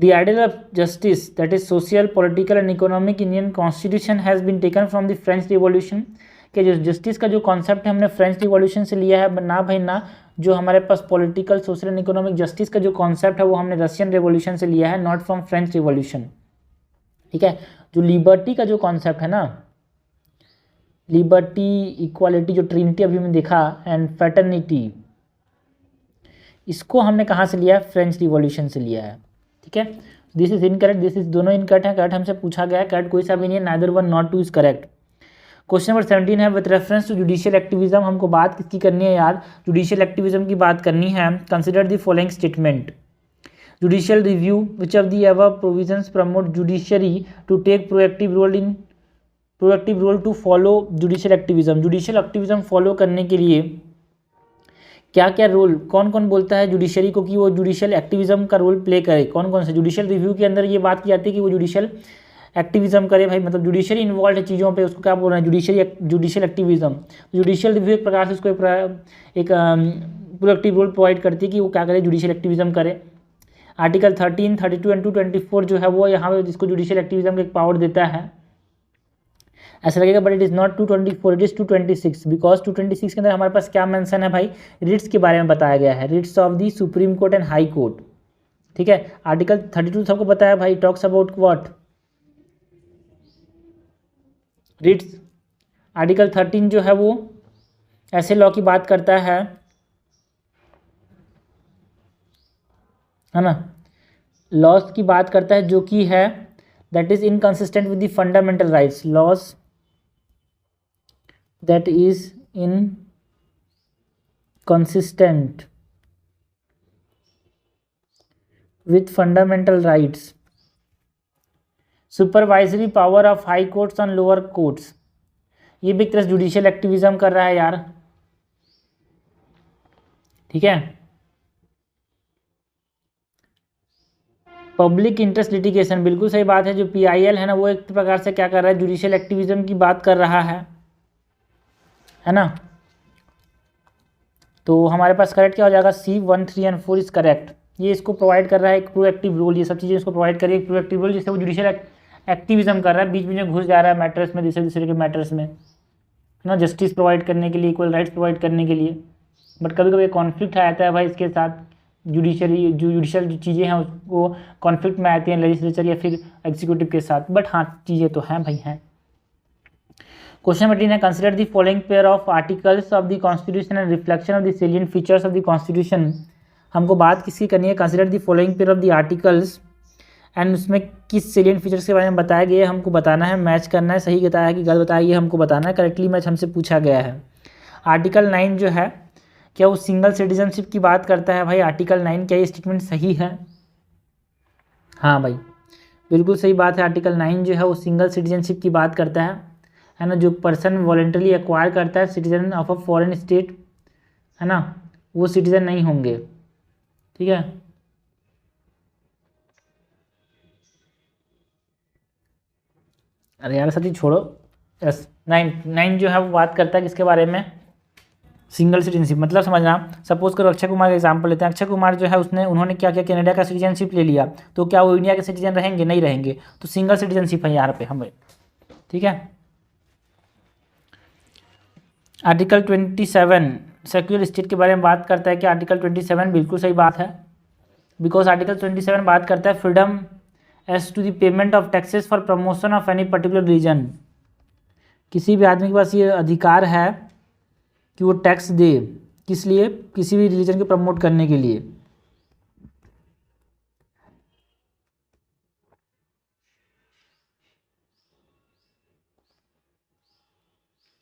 The ideal of justice that is social, political and economic Indian constitution has been taken from the French revolution, कि जो जस्टिस का जो कॉन्सेप्ट है हमने फ्रेंच रिवॉल्यूशन से लिया है, ना भाई ना, जो हमारे पास political social and economic justice का जो कॉन्सेप्ट है वो हमने रशियन रिवॉल्यूशन से लिया है, नॉट फ्रॉम फ्रेंच रिवॉल्यूशन, ठीक है। जो लिबर्टी का जो कॉन्सेप्ट है ना, लिबर्टी, इक्वालिटी, जो ट्रिनिटी अभी हमने देखा, एंड फ्रेटर्निटी, इसको हमने कहाँ से लिया है, फ्रेंच रिवॉल्यूशन से लिया है, ठीक है। This is incorrect, this is दोनों इनकरेक्ट है, करेक्ट हमसे पूछा गया है, करेक्ट कोई सा भी नहीं है, neither 1 not 2 is correct. Question number 17 है, with reference to judicial activism, हमको बात किसकी करनी है यार, जुडिशियल एक्टिविज्म की बात करनी है। Consider the following statement, judicial review which of the above provisions promote judiciary to take proactive role to follow judicial activism, judicial activism follow करने के लिए क्या क्या रोल, कौन कौन बोलता है जुडिशरी को कि वो जुडिशियल एक्टिविज्म का रोल प्ले करे, कौन कौन से जुडिशियल रिव्यू के अंदर ये बात की जाती है कि वो जुडिशियल एक्टिविज्म करे भाई, मतलब जुडिशरी इन्वॉल्व है चीज़ों पे, उसको क्या बोल रहे हैं जुडिशियल एक्टिविज्म। जुडिशियल रिव्यू एक प्रकार से उसको एक प्रोएक्टिव रोल प्रोवाइड करती है कि वो क्या करे, जुडिशियल एक्टिविज्म करे। आर्टिकल 13, 32 एंड 224 जो है वो यहाँ पे जिसको जुडिशियल एक्टिविज्म का एक पावर देता है, ऐसा लगेगा, but it is not 224, it is 226, because 226 के अंदर हमारे पास क्या मेंशन है भाई, रिट्स के बारे में बताया गया है, writs of the supreme court and high court. ठीक है, आर्टिकल 32 सबको बताया भाई, talks about what, writs. Article 13 जो है वो ऐसे लॉ की बात करता है ना, लॉज की बात करता है जो कि है that is inconsistent with the fundamental rights, laws that is inconsistent with fundamental rights, supervisory power of high courts on lower courts. ये भी एक तरह से जुडिशियल एक्टिविज्म कर रहा है यार, ठीक है। पब्लिक इंटरेस्ट लिटिगेशन, बिल्कुल सही बात है, जो PIL है ना वो एक प्रकार से क्या कर रहा है, जुडिशियल एक्टिविज्म की बात कर रहा है ना। तो हमारे पास करेक्ट क्या हो जाएगा, C 1, 3 एंड 4 इज करेक्ट। ये इसको प्रोवाइड कर रहा है एक प्रोएक्टिव रोल, ये सब चीज़ें इसको प्रोवाइड कर रही है एक प्रोएक्टिव रोल, जिससे वो जुडिशियल एक्टिविज्म कर रहा है, बीच में घुस जा रहा है मैटर्स में, दूसरे के मैटर्स में, है ना, जस्टिस प्रोवाइड करने के लिए, इक्वल राइट्स प्रोवाइड करने के लिए। बट कभी कभी कॉन्फ्लिक्ट आ जाता है भाई इसके साथ, जुडिशियल जो चीज़ें हैं वो कॉन्फ्लिक्ट में आती हैं लेजिस्लेचर या फिर एग्जीक्यूटिव के साथ, बट हाँ चीज़ें तो हैं भाई हैं। क्वेश्चन नंबर 3 है, consider the following pair of articles of the constitution and reflection of the salient features of the constitution. हमको बात किसकी करनी है, consider the following pair of the articles and उसमें किस सेलिएंट फीचर्स के बारे में बताया गया है हमको बताना है, मैच करना है, सही बताया है कि गलत बताया ये हमको बताना है, करेक्टली मैच हमसे पूछा गया है। आर्टिकल 9 जो है क्या वो सिंगल सिटीजनशिप की बात करता है भाई, आर्टिकल 9 क्या ये स्टेटमेंट सही है, हाँ भाई बिल्कुल सही बात है, आर्टिकल 9 जो है वो सिंगल सिटीजनशिप की बात करता है ना, जो पर्सन वॉलेंटरली एक्वायर करता है citizen of a foreign state, है ना, वो सिटीजन नहीं होंगे, ठीक है। अरे यार साथी छोड़ो, यस 9 जो है वो बात करता है किसके बारे में, सिंगल सिटीजनशिप, मतलब समझना, सपोज करो अक्षय कुमार का एग्जांपल लेते हैं, अक्षय कुमार जो है उन्होंने क्या किया, कनाडा का सिटीजनशिप ले लिया, तो क्या वो इंडिया के सिटीजन रहेंगे, नहीं रहेंगे, तो सिंगल सिटीजनशिप है यहाँ पे हमें, ठीक है। आर्टिकल 27 सेक्युलर स्टेट के बारे में बात करता है, क्या आर्टिकल 27 बिल्कुल सही बात है, बिकॉज आर्टिकल 27 बात करता है freedom as to the payment of taxes for promotion of any particular reason, किसी भी आदमी के पास ये अधिकार है कि वो टैक्स दे, किस लिए, किसी भी रिलीजन को प्रमोट करने के लिए,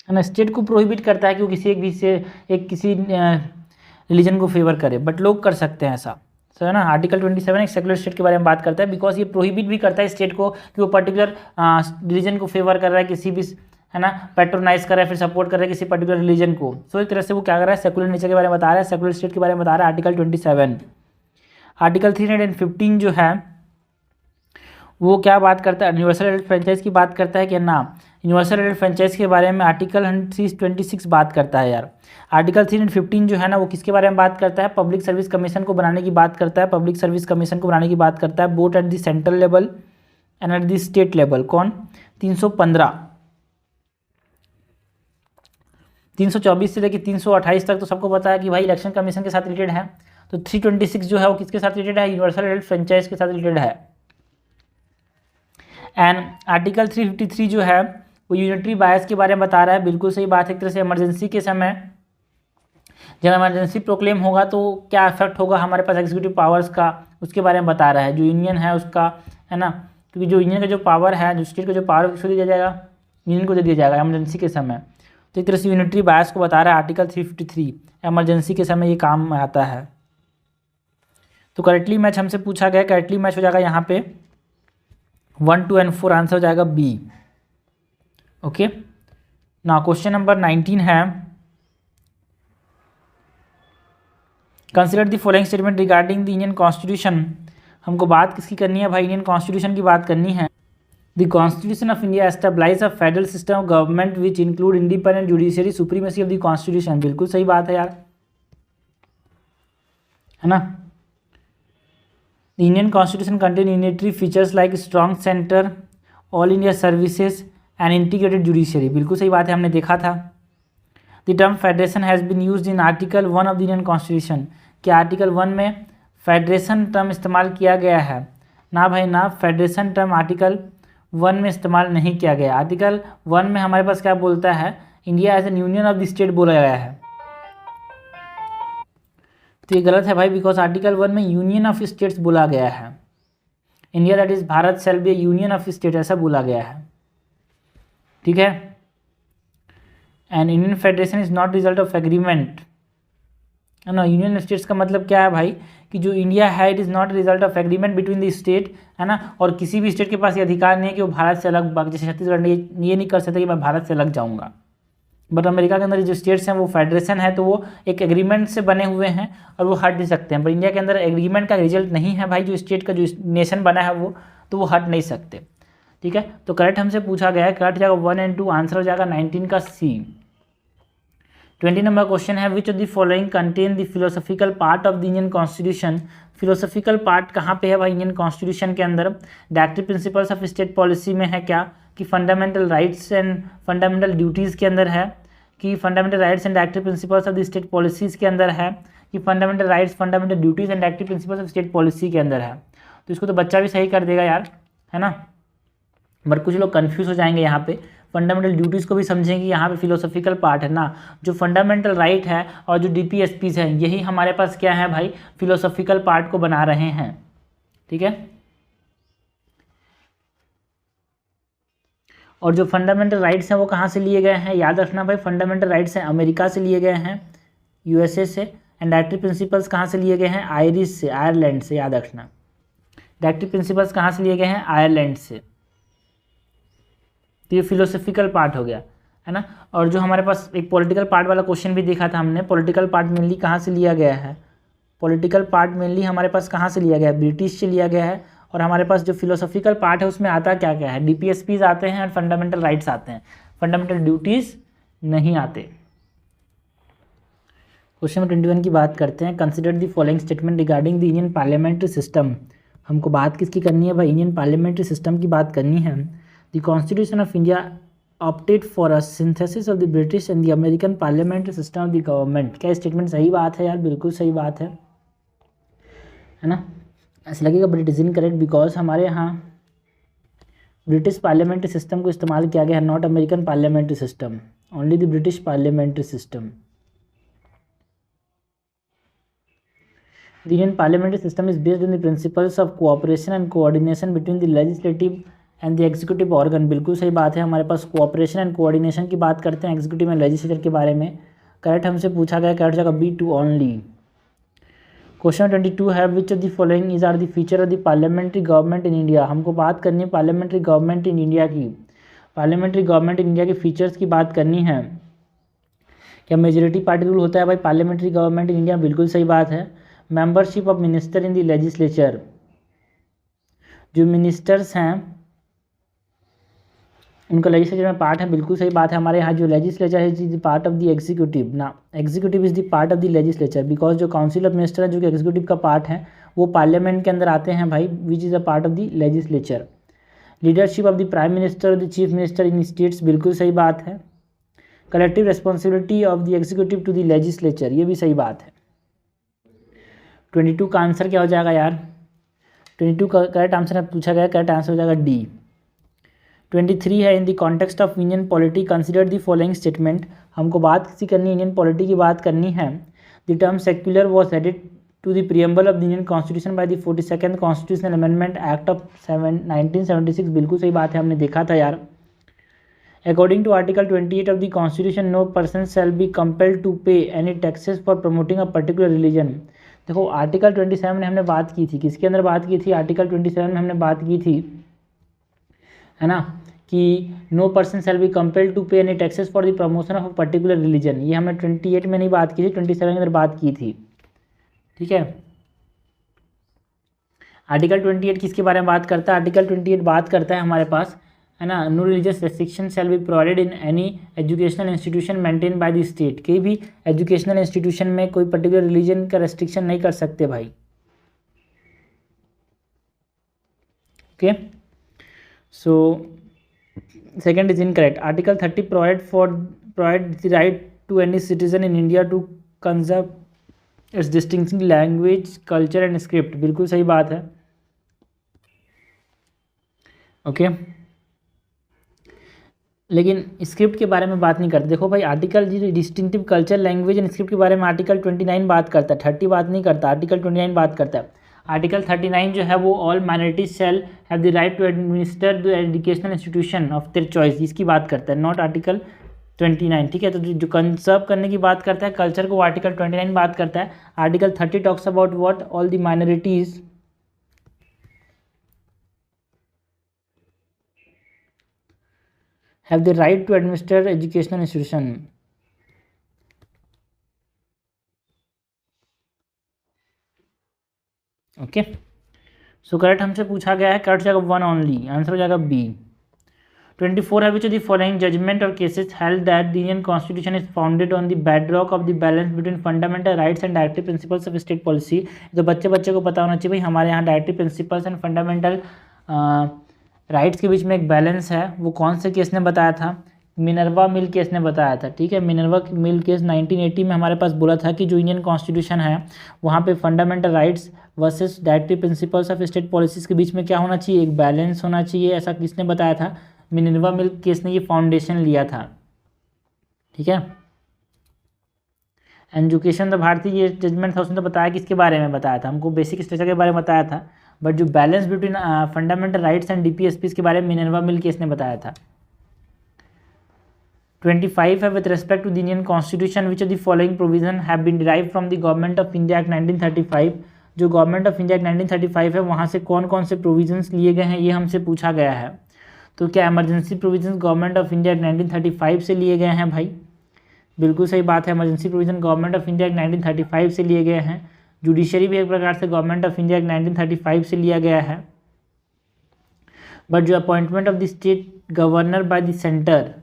है ना। स्टेट को प्रोहिबिट करता है कि वो किसी रिलीजन को फेवर करे, बट लोग कर सकते हैं ऐसा, सो है ना। आर्टिकल 27 एक सेकुलर स्टेट के बारे में बात करता है, बिकॉज ये प्रोहिबिट भी करता है स्टेट को कि वो पर्टिकुलर रिलीजन को फेवर कर रहा है, किसी भी, है ना, पैट्रोनाइज कर रहा है, फिर सपोर्ट कर रहा है किसी पर्टिकुलर रिलीजन को, सो एक तरह से वो क्या कर रहा है, सेकुलर नेचर के बारे में बता रहा है, सेकुलर स्टेट के बारे में बता रहा है आर्टिकल 27। आर्टिकल 315 जो है वो क्या बात करता है, यूनिवर्सल एडेल्ट फ्रेंचाइज की बात करता है कि ना, यूनिवर्सल एडेल्ट फ्रेंचाइज के बारे में आर्टिकल 326 बात करता है यार। आर्टिकल 315 जो है ना वो किसके बारे में बात करता है, पब्लिक सर्विस कमीशन को बनाने की बात करता है, पब्लिक सर्विस कमीशन को बनाने की बात करता है, both at the central level and at the state level. कौन, 324 से लेकर 328 तक तो सबको पता है कि भाई इलेक्शन कमीशन के साथ रिलेटेड है, तो 326 जो है वो किसके साथ रिलेटेड है, यूनिवर्सल एडेल्ट फ्रेंचाइज के साथ रिलेटेड है। एंड आर्टिकल 353 जो है वो यूनिटरी बायस के बारे में बता रहा है, बिल्कुल सही बात है, एक तरह से इमरजेंसी के समय जब इमरजेंसी प्रोक्लेम होगा तो क्या इफेक्ट होगा हमारे पास एग्जीक्यूटिव पावर्स का, उसके बारे में बता रहा है, जो यूनियन है उसका, है ना, क्योंकि जो यूनियन का जो पावर है, जो स्टेट का जो पावर उसको दिया जाएगा, यूनियन को दे दिया जाएगा इमरजेंसी के समय, तो एक तरह से यूनिटरी बायस को बता रहा है आर्टिकल 353, इमरजेंसी के समय ये काम में आता है। तो करेक्टली मैच हमसे पूछा गया, करेक्टली मैच हो जाएगा यहाँ पे 1, 2 एंड 4, आंसर हो जाएगा बी। ओके ना, क्वेश्चन नंबर 19 है, consider the following statement regarding the Indian constitution. हमको बात किसकी करनी है भाई? इंडियन कॉन्स्टिट्यूशन की बात करनी है। The constitution of India establish a federal system of government which include independent judiciary supremacy of the constitution. बिल्कुल सही बात है यार, है ना। The Indian constitution contain unitary features like strong centre, all India services and integrated judiciary. बिल्कुल सही बात है, हमने देखा था। The term federation has been used in article 1 of the Indian constitution. क्या आर्टिकल 1 में फेडरेशन टर्म इस्तेमाल किया गया है? ना भाई ना, फेडरेशन टर्म आर्टिकल 1 में इस्तेमाल नहीं किया गया। आर्टिकल 1 में हमारे पास क्या बोलता है? India as an union of the state बोला गया है। तो ये गलत है भाई, बिकॉज आर्टिकल 1 में यूनियन ऑफ स्टेट्स बोला गया है। India that is Bharat shall be union of state ऐसा बोला गया है, ठीक है। And Indian federation is not result of agreement, है ना। यूनियन स्टेट्स का मतलब क्या है भाई? कि जो इंडिया है it is not result of agreement between the state, है ना। और किसी भी स्टेट के पास ये अधिकार नहीं है कि वो भारत से अलग, जैसे छत्तीसगढ़ ये नहीं कर सकता कि मैं भारत से अलग जाऊँगा। बट अमेरिका के अंदर जो स्टेट्स हैं वो फेडरेशन है, तो वो एक एग्रीमेंट से बने हुए हैं और वो हट नहीं सकते हैं। पर इंडिया के अंदर एग्रीमेंट का रिजल्ट नहीं है भाई, जो स्टेट का जो नेशन बना है वो, तो वो हट नहीं सकते, ठीक है। तो करेक्ट हमसे पूछा गया है, करेक्ट जाएगा 1 और 2, आंसर हो जाएगा 19 का सी। 20 नंबर क्वेश्चन है, which of the following contain the philosophical part of the Indian constitution. Philosophical part कहाँ पे है भाई इंडियन कॉन्स्टिट्यूशन के अंदर? Directive principles of state policy में है क्या? कि fundamental rights and fundamental duties के अंदर है? कि fundamental rights and directive principles of the state policies के अंदर है? कि fundamental rights fundamental duties and directive principles of state policy के अंदर है? तो इसको तो बच्चा भी सही कर देगा यार, है ना। बट कुछ लोग कन्फ्यूज़ हो जाएंगे यहाँ पे, फंडामेंटल ड्यूटीज़ को भी समझेंगे। यहाँ पे फिलोसॉफिकल पार्ट है ना, जो फंडामेंटल राइट है और जो डीपीएसपीज हैं, यही हमारे पास क्या है भाई? फिलोसॉफिकल पार्ट को बना रहे हैं, ठीक है। और जो फंडामेंटल राइट्स हैं वो कहाँ से लिए गए हैं? याद रखना भाई, फंडामेंटल राइट्स हैं अमेरिका से लिए गए हैं, यूएसए से। एंड डायरेक्टिव प्रिंसिपल्स कहाँ से लिए गए हैं? आयरिश से, आयरलैंड से, याद रखना। डायरेक्टिव प्रिंसिपल्स कहाँ से लिए गए हैं? आयरलैंड से। तो ये फिलोसॉफिकल पार्ट हो गया, है ना। और जो हमारे पास एक पॉलिटिकल पार्ट वाला क्वेश्चन भी देखा था हमने, पॉलिटिकल पार्ट मेनली कहाँ से लिया गया है? पॉलिटिकल पार्ट मेनली हमारे पास कहाँ से लिया गया है? ब्रिटिश से लिया गया है। और हमारे पास जो फिलोसॉफिकल पार्ट है उसमें आता क्या क्या है? डीपीएसपीज आते हैं और फंडामेंटल राइट्स आते हैं, फंडामेंटल ड्यूटीज़ नहीं आते। क्वेश्चन नंबर 21 की बात करते हैं। Consider the following statement regarding the Indian parliamentary system. हमको बात किसकी करनी है भाई? इंडियन पार्लियामेंट्री सिस्टम की बात करनी है। The constitution of India opted for a synthesis of the British and the American parliamentary system of the government. क्या स्टेटमेंट सही बात है यार? बिल्कुल सही बात है ना। ऐसा लगेगा but it is incorrect, because हमारे यहाँ ब्रिटिश पार्लियामेंट्री सिस्टम को इस्तेमाल किया गया है, not American parliamentary system, only the British parliamentary system. The Indian parliamentary system is based on the principles of cooperation and coordination between the legislative and the executive organ। बिल्कुल सही बात है, हमारे पास कोऑपरेशन एंड कोऑर्डिनेशन की बात करते हैं executive and legislature के बारे में। करेक्ट हमसे पूछा गया, करेक्ट जगह B2 ओनली। क्वेश्चन 22 है, which of the following is are the feature of the parliamentary government in India. हमको बात करनी है पार्लियामेंट्री गवर्नमेंट इन इंडिया की। पार्लियामेंट्री गवर्नमेंट इन इंडिया के फीचर्स की बात करनी है। क्या मेजोरिटी पार्टी रूल होता है भाई पार्लियामेंट्री गवर्नमेंट इन इंडिया? बिल्कुल सही बात है। Membership of minister in the legislature, जो मिनिस्टर्स हैं उनका लेजिस्लेचर में पार्ट है, बिल्कुल सही बात है। हमारे यहाँ जो लेजिस्लेचर है is the part of the executive ना, executive is the part of the legislature, because जो काउंसिल ऑफ मिनिस्टर है जो कि एग्जीक्यूटिव का पार्ट है वो पार्लियामेंट के अंदर आते हैं भाई, which is a part of the legislature. Leadership of the prime minister और the chief minister in states, बिल्कुल सही बात है। Collective responsibility of the executive to the legislature, ये भी सही बात है। 22 का आंसर क्या हो जाएगा यार? 22 का करेक्ट आंसर पूछा गया, करेक्ट आंसर हो जाएगा डी। 23 है, in the context of Indian polity consider the following statement. हमको बात किसी करनी है, इंडियन पॉलिटी की बात करनी है। The term secular was added to the preamble of the Indian constitution by the 42nd constitutional amendment act of 1976। बिल्कुल सही बात है, हमने देखा था यार। According to article 28 of the constitution, no person shall be compelled to pay any taxes for promoting a particular religion. देखो article 27 में हमने बात की थी, किसके अंदर बात की थी? आर्टिकल 27 में हमने बात की थी, है ना, कि no person shall be compelled to pay any taxes for the promotion of a particular religion. ये हमने 28 में नहीं बात की थी, 27 के अंदर बात की थी, ठीक है। आर्टिकल 28 किसके बारे में बात करता है? आर्टिकल 28 बात करता है हमारे पास, है ना, no religious restriction shall be provided in any educational institution maintain by the state. कहीं भी एजुकेशनल इंस्टीट्यूशन में कोई पर्टिकुलर रिलीजन का रेस्ट्रिक्शन नहीं कर सकते भाई। Okay, so second is incorrect. Article 30 provide the right to any citizen in India to conserve its distincting language, culture and script. बिल्कुल सही बात है। ओके, लेकिन स्क्रिप्ट के बारे में बात नहीं करते। देखो भाई, article distinctive culture, language and script के बारे में आर्टिकल 29 बात करता है, 30 बात नहीं करता, आर्टिकल 29 बात करता है। आर्टिकल 39 जो है वो all minorities shall have the right to administer the educational institution of their choice, इसकी बात करता है, नॉट आर्टिकल 29। ठीक है, तो जो कंजर्व करने की बात करता है कल्चर को, आर्टिकल 29 बात करता है। Article 30 talks about what, all the minorities have the right to administer educational institution। Okay, so correct हमसे पूछा गया है, करेक्ट जाएगा 1 ओनली, आंसर हो जाएगा बी। 24 है which of the following judgement और cases held that the Indian constitution is founded on the bedrock of the balance between fundamental rights and directive principles of state policy. तो बच्चे को पता होना चाहिए भाई, हमारे यहाँ directive principles and fundamental rights के बीच में एक बैलेंस है। वो कौन से केस ने बताया था? मिनर्वा मिल केस ने बताया था। ठीक है, मिनर्वा मिल केस 1980 में हमारे पास बोला था कि जो इंडियन कॉन्स्टिट्यूशन है वहाँ पे fundamental rights versus directive principles of state policies के बीच में क्या होना चाहिए? एक बैलेंस होना चाहिए। ऐसा किसने बताया था? मिनर्वा मिल केस ने ये फाउंडेशन लिया था। ठीक है, एजुकेशन द भारती ये जजमेंट था, उसने तो बताया किसके बारे में बताया था? हमको बेसिक स्ट्रक्चर के बारे में बताया था, बट जो balance between fundamental rights and DPSPs के बारे में मिनर्वा मिल केस ने बताया था। 25 है with respect to the Indian constitution which of the following provision have been derived from the government of India act 1935। जो गवर्नमेंट ऑफ इंडिया एक्ट 1935 है वहाँ से कौन कौन से प्रोविजंस लिए गए हैं ये हमसे पूछा गया है। तो क्या emergency provisions government of India act 1935 से लिए गए हैं भाई? बिल्कुल सही बात है, emergency provision government of India act 1935 से लिए गए हैं। जुडिशरी भी एक प्रकार से गवर्नमेंट ऑफ इंडिया एक्ट 1935 से लिया गया है। बट जो appointment of the state governor by the centre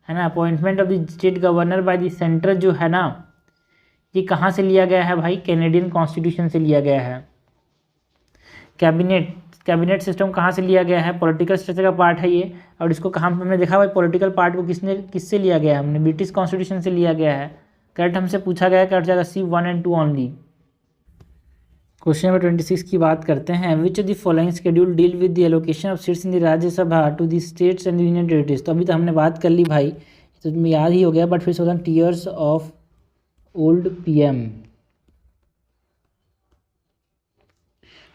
है ना, appointment of the state governor by the centre जो है ना, ये कहाँ से लिया गया है भाई? कैनेडियन कॉन्स्टिट्यूशन से लिया गया है। कैबिनेट सिस्टम कहाँ से लिया गया है? पॉलिटिकल स्ट्रक्चर का पार्ट है ये। और इसको कहाँ हमने देखा भाई, पॉलिटिकल पार्ट को किससे लिया गया है? हमने ब्रिटिश कॉन्स्टिट्यूशन से लिया गया है। करेक्ट हमसे पूछा गया है, करेक्ट जाएगा सी 1 और 2 ओनली। क्वेश्चन नंबर 26 की बात करते हैं। Which of the following schedule deal with the allocation of seats in the Rajya Sabha to the states and union territories. तो अभी तो हमने बात कर ली भाई, तो तुम्हें याद ही हो गया, बट फिर से होता tiers of old PM,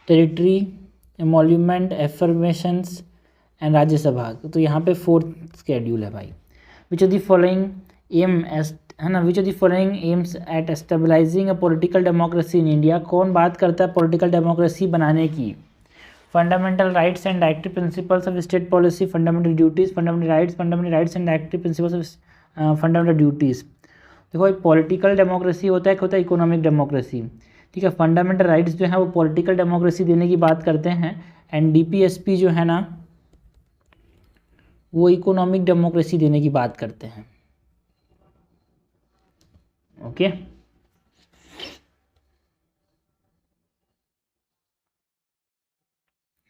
territory emolument, affirmations and Rajya Sabha. तो यहाँ पे 4th शेड्यूल है भाई। Which of the following aim है ना, which of the following aims at stabilising a political democracy in India. कौन बात करता है पॉलिटिकल डेमोक्रेसी बनाने की? Fundamental rights and directive principles of state policy, fundamental duties, fundamental rights and directive principles of fundamental duties. देखो एक political democracy होता है, एक होता है इकोनॉमिक डेमोक्रेसी। ठीक है, फंडामेंटल राइट्स जो है वो पॉलिटिकल डेमोक्रेसी देने की बात करते हैं, एंड डीपीएसपी जो है ना वो इकोनॉमिक डेमोक्रेसी देने की बात करते हैं। ओके,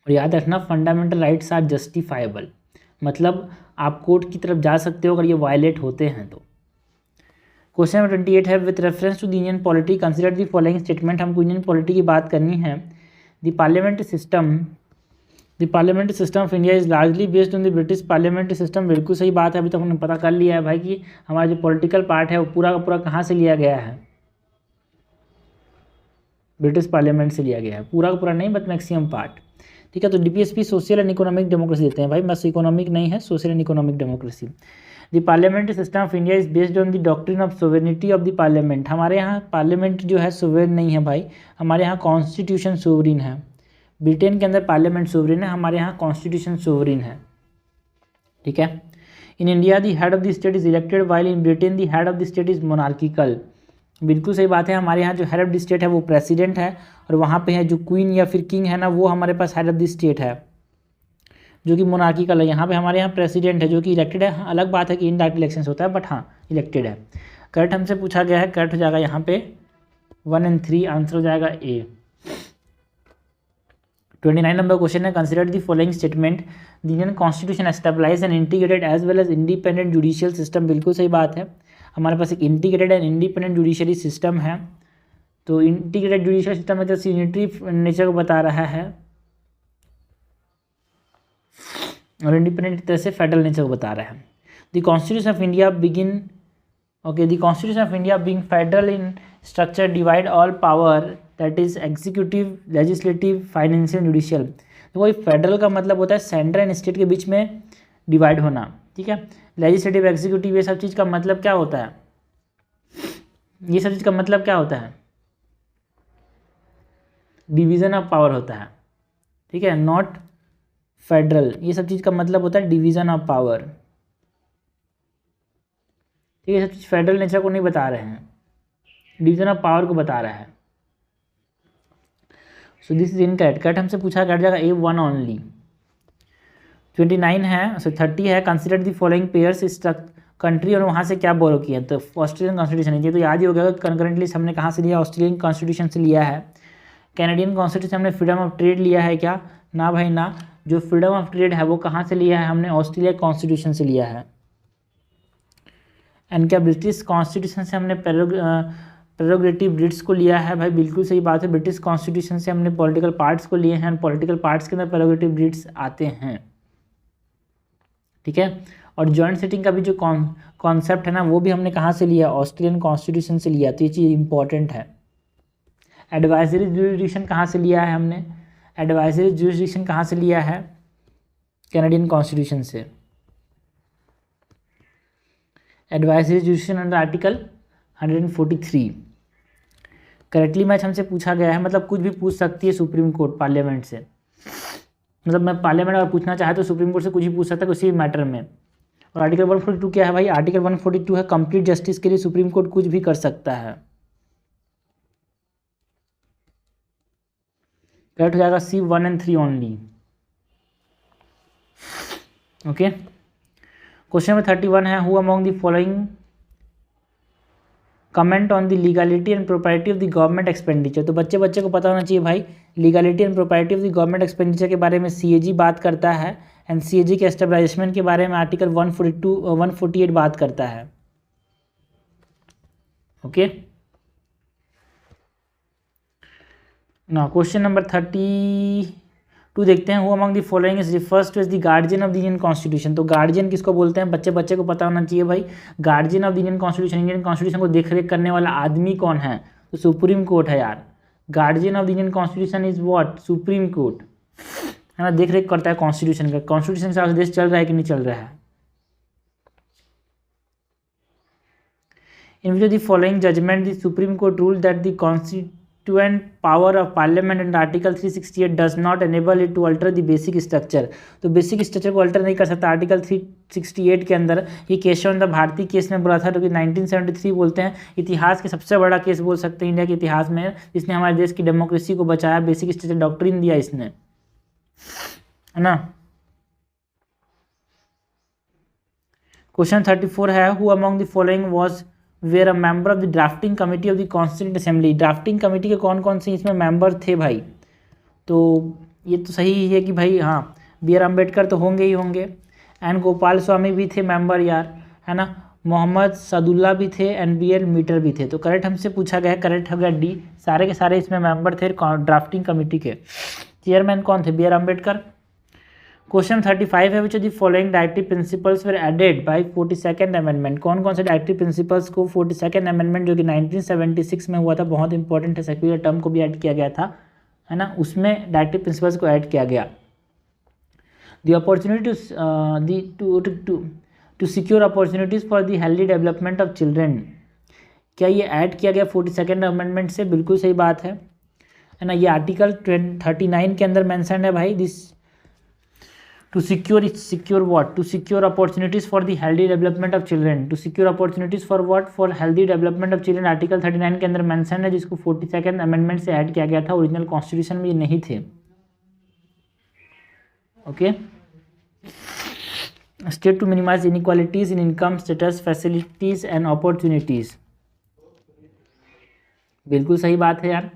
और याद रखना फंडामेंटल राइट्स आर जस्टिफाइबल, मतलब आप कोर्ट की तरफ जा सकते हो अगर ये वायलेट होते हैं तो। क्वेश्चन नंबर 28 है with reference to the Indian polity consider the following statement. हमको इंडियन पॉलिटी की बात करनी है। The parliamentary system of India is largely based on the British parliamentary system. बिल्कुल सही बात है, अभी तक हमने पता कर लिया है भाई कि हमारा जो पॉलिटिकल पार्ट है वो पूरा का पूरा कहाँ से लिया गया है? ब्रिटिश पार्लियामेंट से लिया गया है, पूरा का पूरा नहीं बट मैक्सिमम पार्ट। ठीक है, तो DPSP social and economic democracy देते हैं भाई, बस इकोनॉमिक नहीं है, social and economic democracy. The parliamentary system of India is based on the doctrine of sovereignty of the parliament. हमारे यहाँ पार्लियामेंट जो है सोवरेन नहीं है भाई, हमारे यहाँ कॉन्स्टिट्यूशन सोवरेन है। ब्रिटेन के अंदर पार्लियामेंट सोवरेन है, हमारे यहाँ कॉन्स्टिट्यूशन सोवरेन है। ठीक है, in India the head of the state is elected while in Britain the head of the state is monarchical. बिल्कुल सही बात है। हमारे यहाँ जो हेड ऑफ द स्टेट है वो प्रेसिडेंट है, और वहाँ पे है जो क्वीन या फिर किंग है ना, वो हमारे पास हेड ऑफ द स्टेट है, जो कि मोनार्किकल है। यहाँ पे हमारे यहाँ प्रेसिडेंट है जो कि इलेक्टेड है। हाँ, अलग बात है कि इनडायरेक्ट इलेक्शन होता है, बट हाँ इलेक्टेड है। करेक्ट हमसे पूछा गया है, करेक्ट हो जाएगा यहाँ पे 1 और 3, आंसर हो जाएगा ए। 29 नंबर क्वेश्चन है, consider the following statement, the Indian constitution establish and integrated as well as independent judicial system. बिल्कुल सही बात है, हमारे पास एक integrated and independent judiciary system है। तो इंटीग्रेटेड जुडिशियल सिस्टम में तो यूनिटरी नेचर को बता रहा है, और इंडिपेंडेंट तरह से फेडरल नेचर को बता रहा है। The constitution of India begin the constitution of India being federal in structure divide all power that is executive, legislative, financial, judicial. तो वही फेडरल का मतलब होता है सेंटर एंड स्टेट के बीच में डिवाइड होना, ठीक है। लेजिस्लेटिव, एग्जीक्यूटिव, ये सब चीज़ का मतलब क्या होता है, ये सब चीज़ का मतलब क्या होता है, डिवीज़न ऑफ पावर होता है, ठीक है, नॉट फेडरल। ये सब चीज़ का मतलब होता है डिवीज़न ऑफ पावर, ठीक है। ये सब चीज़ फेडरल नेचर को नहीं बता रहे हैं, डिवीज़न ऑफ पावर को बता रहा है। So this is incorrect. Correct हमसे पूछा कट जाएगा A1 ओनली। 29 है, सो 30 है, consider the following pairs country, और वहाँ से क्या बोरो किया, तो ऑस्ट्रेलियन कॉन्स्टिट्यूशन है। तो याद ही हो गया कंकरेंटली हमने कहाँ से लिया, ऑस्ट्रेलियन कॉन्स्टिट्यूशन से लिया है। कैनेडियन कॉन्स्टिट्यूशन हमने फ्रीडम ऑफ ट्रेड लिया है क्या, ना भाई ना। जो फ्रीडम ऑफ ट्रेड है वो कहाँ से लिया है, हमने ऑस्ट्रेलिया कॉन्स्टिट्यूशन से लिया है। एंड क्या ब्रिटिश कॉन्स्टिट्यूशन से हमने प्रेरोगेटिव रिट्स को लिया है, भाई बिल्कुल सही बात है। ब्रिटिश कॉन्स्टिट्यूशन से हमने पॉलिटिकल पार्ट्स को लिए हैं, पॉलिटिकल पार्ट्स के अंदर प्रेरोगेटिव रिट्स आते हैं, ठीक है। और जॉइंट सिटिंग का भी जो कॉन्सेप्ट है ना, वो भी हमने कहाँ से लिया, ऑस्ट्रेलियन कॉन्स्टिट्यूशन से लिया। तो ये चीज़ इंपॉर्टेंट है। एडवाइजरी जुरिडिक्शन कहाँ से लिया है हमने, एडवाइजरी जुरिडिक्शन कहाँ से लिया है, कैनेडियन कॉन्स्टिट्यूशन से। Advisory jurisdiction under article 143। Correctly match हमसे पूछा गया है, मतलब कुछ भी पूछ सकती है सुप्रीम कोर्ट पार्लियामेंट से, मतलब मैं पार्लियामेंट अगर पूछना चाहे तो सुप्रीम कोर्ट से कुछ भी पूछ सकता है किसी भी मैटर में। और आर्टिकल 142 क्या है भाई, आर्टिकल 142 है कंप्लीट जस्टिस के लिए सुप्रीम कोर्ट कुछ भी कर सकता है। करेक्ट हो जाएगा C 1 और 3 ओनली, ओके। क्वेश्चन नंबर 31 है, who among the following comment on the legality and propriety of the government expenditure. तो बच्चे को पता होना चाहिए भाई, legality and propriety of the government expenditure के बारे में CAG बात करता है, एंड CAG के एस्टेब्लिशमेंट के बारे में आर्टिकल 148 बात करता है, ओके ना। क्वेश्चन नंबर 32 देखते हैं, who among the following is refers to as the guardian of the Indian constitution. तो गार्जियन किसको बोलते हैं, बच्चे को पता होना चाहिए भाई। Guardian of the Indian constitution, Indian constitution को देख रेख करने वाला आदमी कौन है, तो सुप्रीम कोर्ट है यार। Guardian of the Indian constitution is what, supreme court, है ना। देख रेख करता है कॉन्स्टिट्यूशन का, कॉन्स्टिट्यूशन के साथ देश चल रहा है कि नहीं चल रहा है। In which of the following judgement the supreme court rule that the constituent power of parliament and article 368 does not enable it to alter the basic structure। तो बेसिक स्ट्रक्चर को अल्टर नहीं कर सकता। आर्टिकल 368 के अंदर ये Keshavchandra Bharti case में बोला था, जो कि 1973 बोलते हैं इतिहास के सबसे बड़ा केस बोल सकते हैं इंडिया के इतिहास में, जिसने हमारे देश की डेमोक्रेसी को बचाया, बेसिक स्ट्रक्चर डॉक्ट्रिन दिया इसने, है ना। क्वेश्चन 34 है, who among the following was were a member of the drafting committee of the constituent assembly. Drafting committee के कौन कौन से इसमें मेंबर थे भाई, तो ये तो सही ही है कि भाई हाँ B.R. अम्बेडकर तो होंगे ही होंगे, एन गोपाल स्वामी भी थे मेंबर यार, है ना। मोहम्मद सदुल्ला भी थे, NBL मीटर भी थे। तो करेक्ट हमसे पूछा गया, करेक्ट हो गया D, सारे के सारे इसमें मेंबर थे ड्राफ्टिंग कमेटी के। चेयरमैन कौन थे, B.R. अम्बेडकर। क्वेश्चन 35 है, which of the following directive principles were added by 42nd amendment. कौन कौन से डायरेक्टिव प्रिंसिपल्स को 42nd अमेंडमेंट जो कि 1976 में हुआ था, बहुत इंपॉर्टेंट है, सेक्युलर टर्म को भी ऐड किया गया था, है ना, उसमें डायरेक्टिव प्रिंसिपल्स को ऐड किया गया। The opportunity to secure opportunities for the healthy development of children. क्या ये ऐड किया गया 42nd अमेंडमेंट से, बिल्कुल सही बात है ना। ये आर्टिकल 39 के अंदर मैंशन है भाई, this to secure what, to secure opportunities for the healthy development of children, to secure opportunities for what, for healthy development of children, article 39 के अंदर मेंशन है, जिसको 42nd अमेंडमेंट से ऐड किया गया था, ओरिजिनल कॉन्स्टिट्यूशन में ये नहीं थे। Okay, state to minimise inequalities in income, status, facilities and opportunities, बिल्कुल सही बात है यार,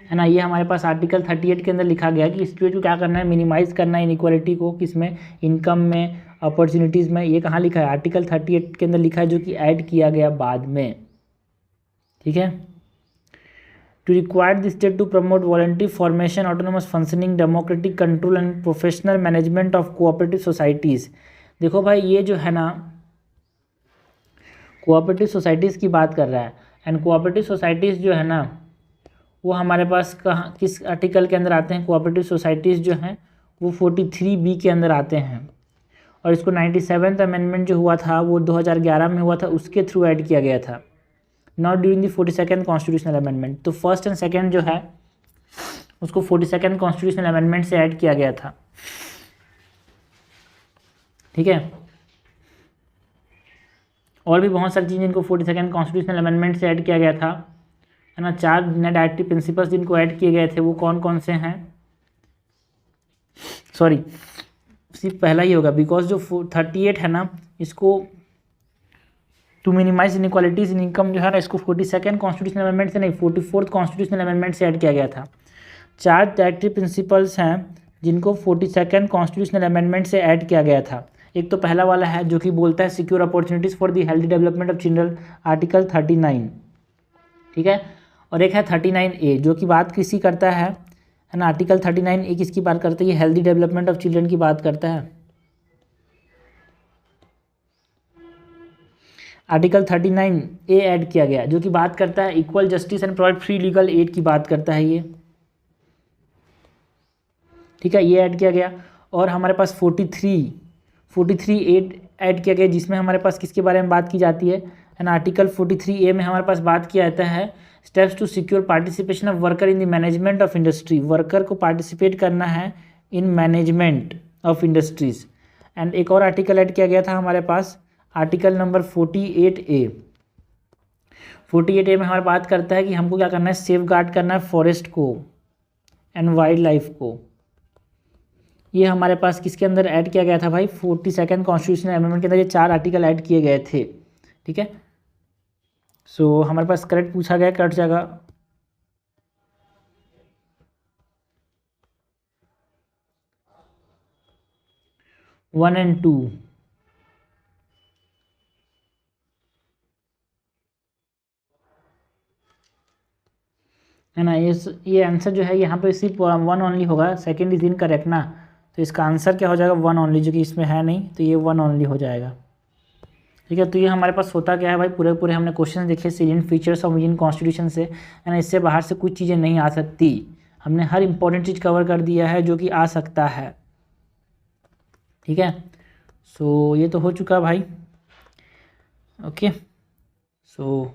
है ना। ये हमारे पास आर्टिकल 38 के अंदर लिखा गया कि स्टेट को क्या करना है, मिनिमाइज करना है इनइक्वालिटी को, किसमें, इनकम में, अपॉर्चुनिटीज़ में। ये कहाँ लिखा है, आर्टिकल 38 के अंदर लिखा है, जो कि ऐड किया गया बाद में, ठीक है। To require the state to promote voluntary formation, autonomous functioning, democratic control and professional management of cooperative societies. देखो भाई, ये जो है ना कोऑपरेटिव सोसाइटीज़ की बात कर रहा है, एंड कोऑपरेटिव सोसाइटीज़ जो है ना वो हमारे पास कहाँ, किस आर्टिकल के अंदर आते हैं, कोऑपरेटिव सोसाइटीज़ जो हैं वो 43B के अंदर आते हैं, और इसको 97th अमेंडमेंट जो हुआ था वो 2011 में हुआ था, उसके थ्रू ऐड किया गया था, not during the 42nd constitutional amendment. तो फर्स्ट एंड सेकेंड जो है उसको 42nd कॉन्स्टिट्यूशनल अमेंडमेंट से ऐड किया गया था, ठीक है। और भी बहुत सारी चीज़ें जिनको 42nd कॉन्स्टिट्यूशनल अमेंडमेंट से ऐड किया गया था, है ना। 4 नए डायरेक्टिव प्रिंसिपल्स जिनको ऐड किए गए थे वो कौन कौन से हैं, सॉरी सिर्फ पहला ही होगा, बिकॉज जो 38 है ना, इसको to minimise inequalities in income जो है ना, इसको 42nd कॉन्स्टिट्यूशनल अमेंडमेंट से नहीं, 44th कॉन्स्टिट्यूशनल अमेंडमेंट से ऐड किया गया था। 4 डायरेक्टिव प्रिंसिपल्स हैं जिनको 42nd कॉन्स्टिट्यूशनल अमेंडमेंट से ऐड किया गया था। एक तो पहला वाला है जो कि बोलता है secure opportunities for the healthy development of children, article 39, ठीक है। और एक है 39A जो कि बात किसी करता है ना, आर्टिकल 39A किसकी बात करता है, ये हेल्दी डेवलपमेंट ऑफ चिल्ड्रन की बात करता है। आर्टिकल 39A ऐड किया गया जो कि बात करता है equal justice and provide free legal aid की बात करता है ये, ठीक है, ये ऐड किया गया। और हमारे पास 43A ऐड किया गया जिसमें हमारे पास किसके बारे में बात की जाती है ना, आर्टिकल 43A में हमारे पास बात किया जाता है steps to secure participation of worker in the management of industry, worker को पार्टिसिपेट करना है in management of industries. And एक और आर्टिकल ऐड किया गया था हमारे पास, आर्टिकल नंबर 48A। 48A में हमारे बात करता है कि हमको क्या करना है, सेफ गार्ड करना है फॉरेस्ट को एंड वाइल्ड लाइफ को। ये हमारे पास किसके अंदर ऐड किया गया था भाई, 42nd कॉन्स्टिट्यूशनल अमेंडमेंट के अंदर ये 4 आर्टिकल ऐड किए गए थे, ठीक है। सो हमारे पास करेक्ट पूछा गया, करेक्ट जगह 1 और 2, है ना। ये आंसर जो है यहाँ पे सिर्फ 1 ओनली होगा, सेकंड इज इनकरेक्ट ना, तो इसका आंसर क्या हो जाएगा 1 ओनली, जो कि इसमें है नहीं, तो ये 1 ओनली हो जाएगा, ठीक है। तो ये हमारे पास होता क्या है भाई, पूरे हमने क्वेश्चन देखे सीलियंट फीचर्स ऑफ इंडियन कॉन्स्टिट्यूशन से, है ना। इससे बाहर से कुछ चीज़ें नहीं आ सकती, हमने हर इंपॉर्टेंट चीज़ कवर कर दिया है जो कि आ सकता है, ठीक है। सो ये तो हो चुका भाई, ओके। सो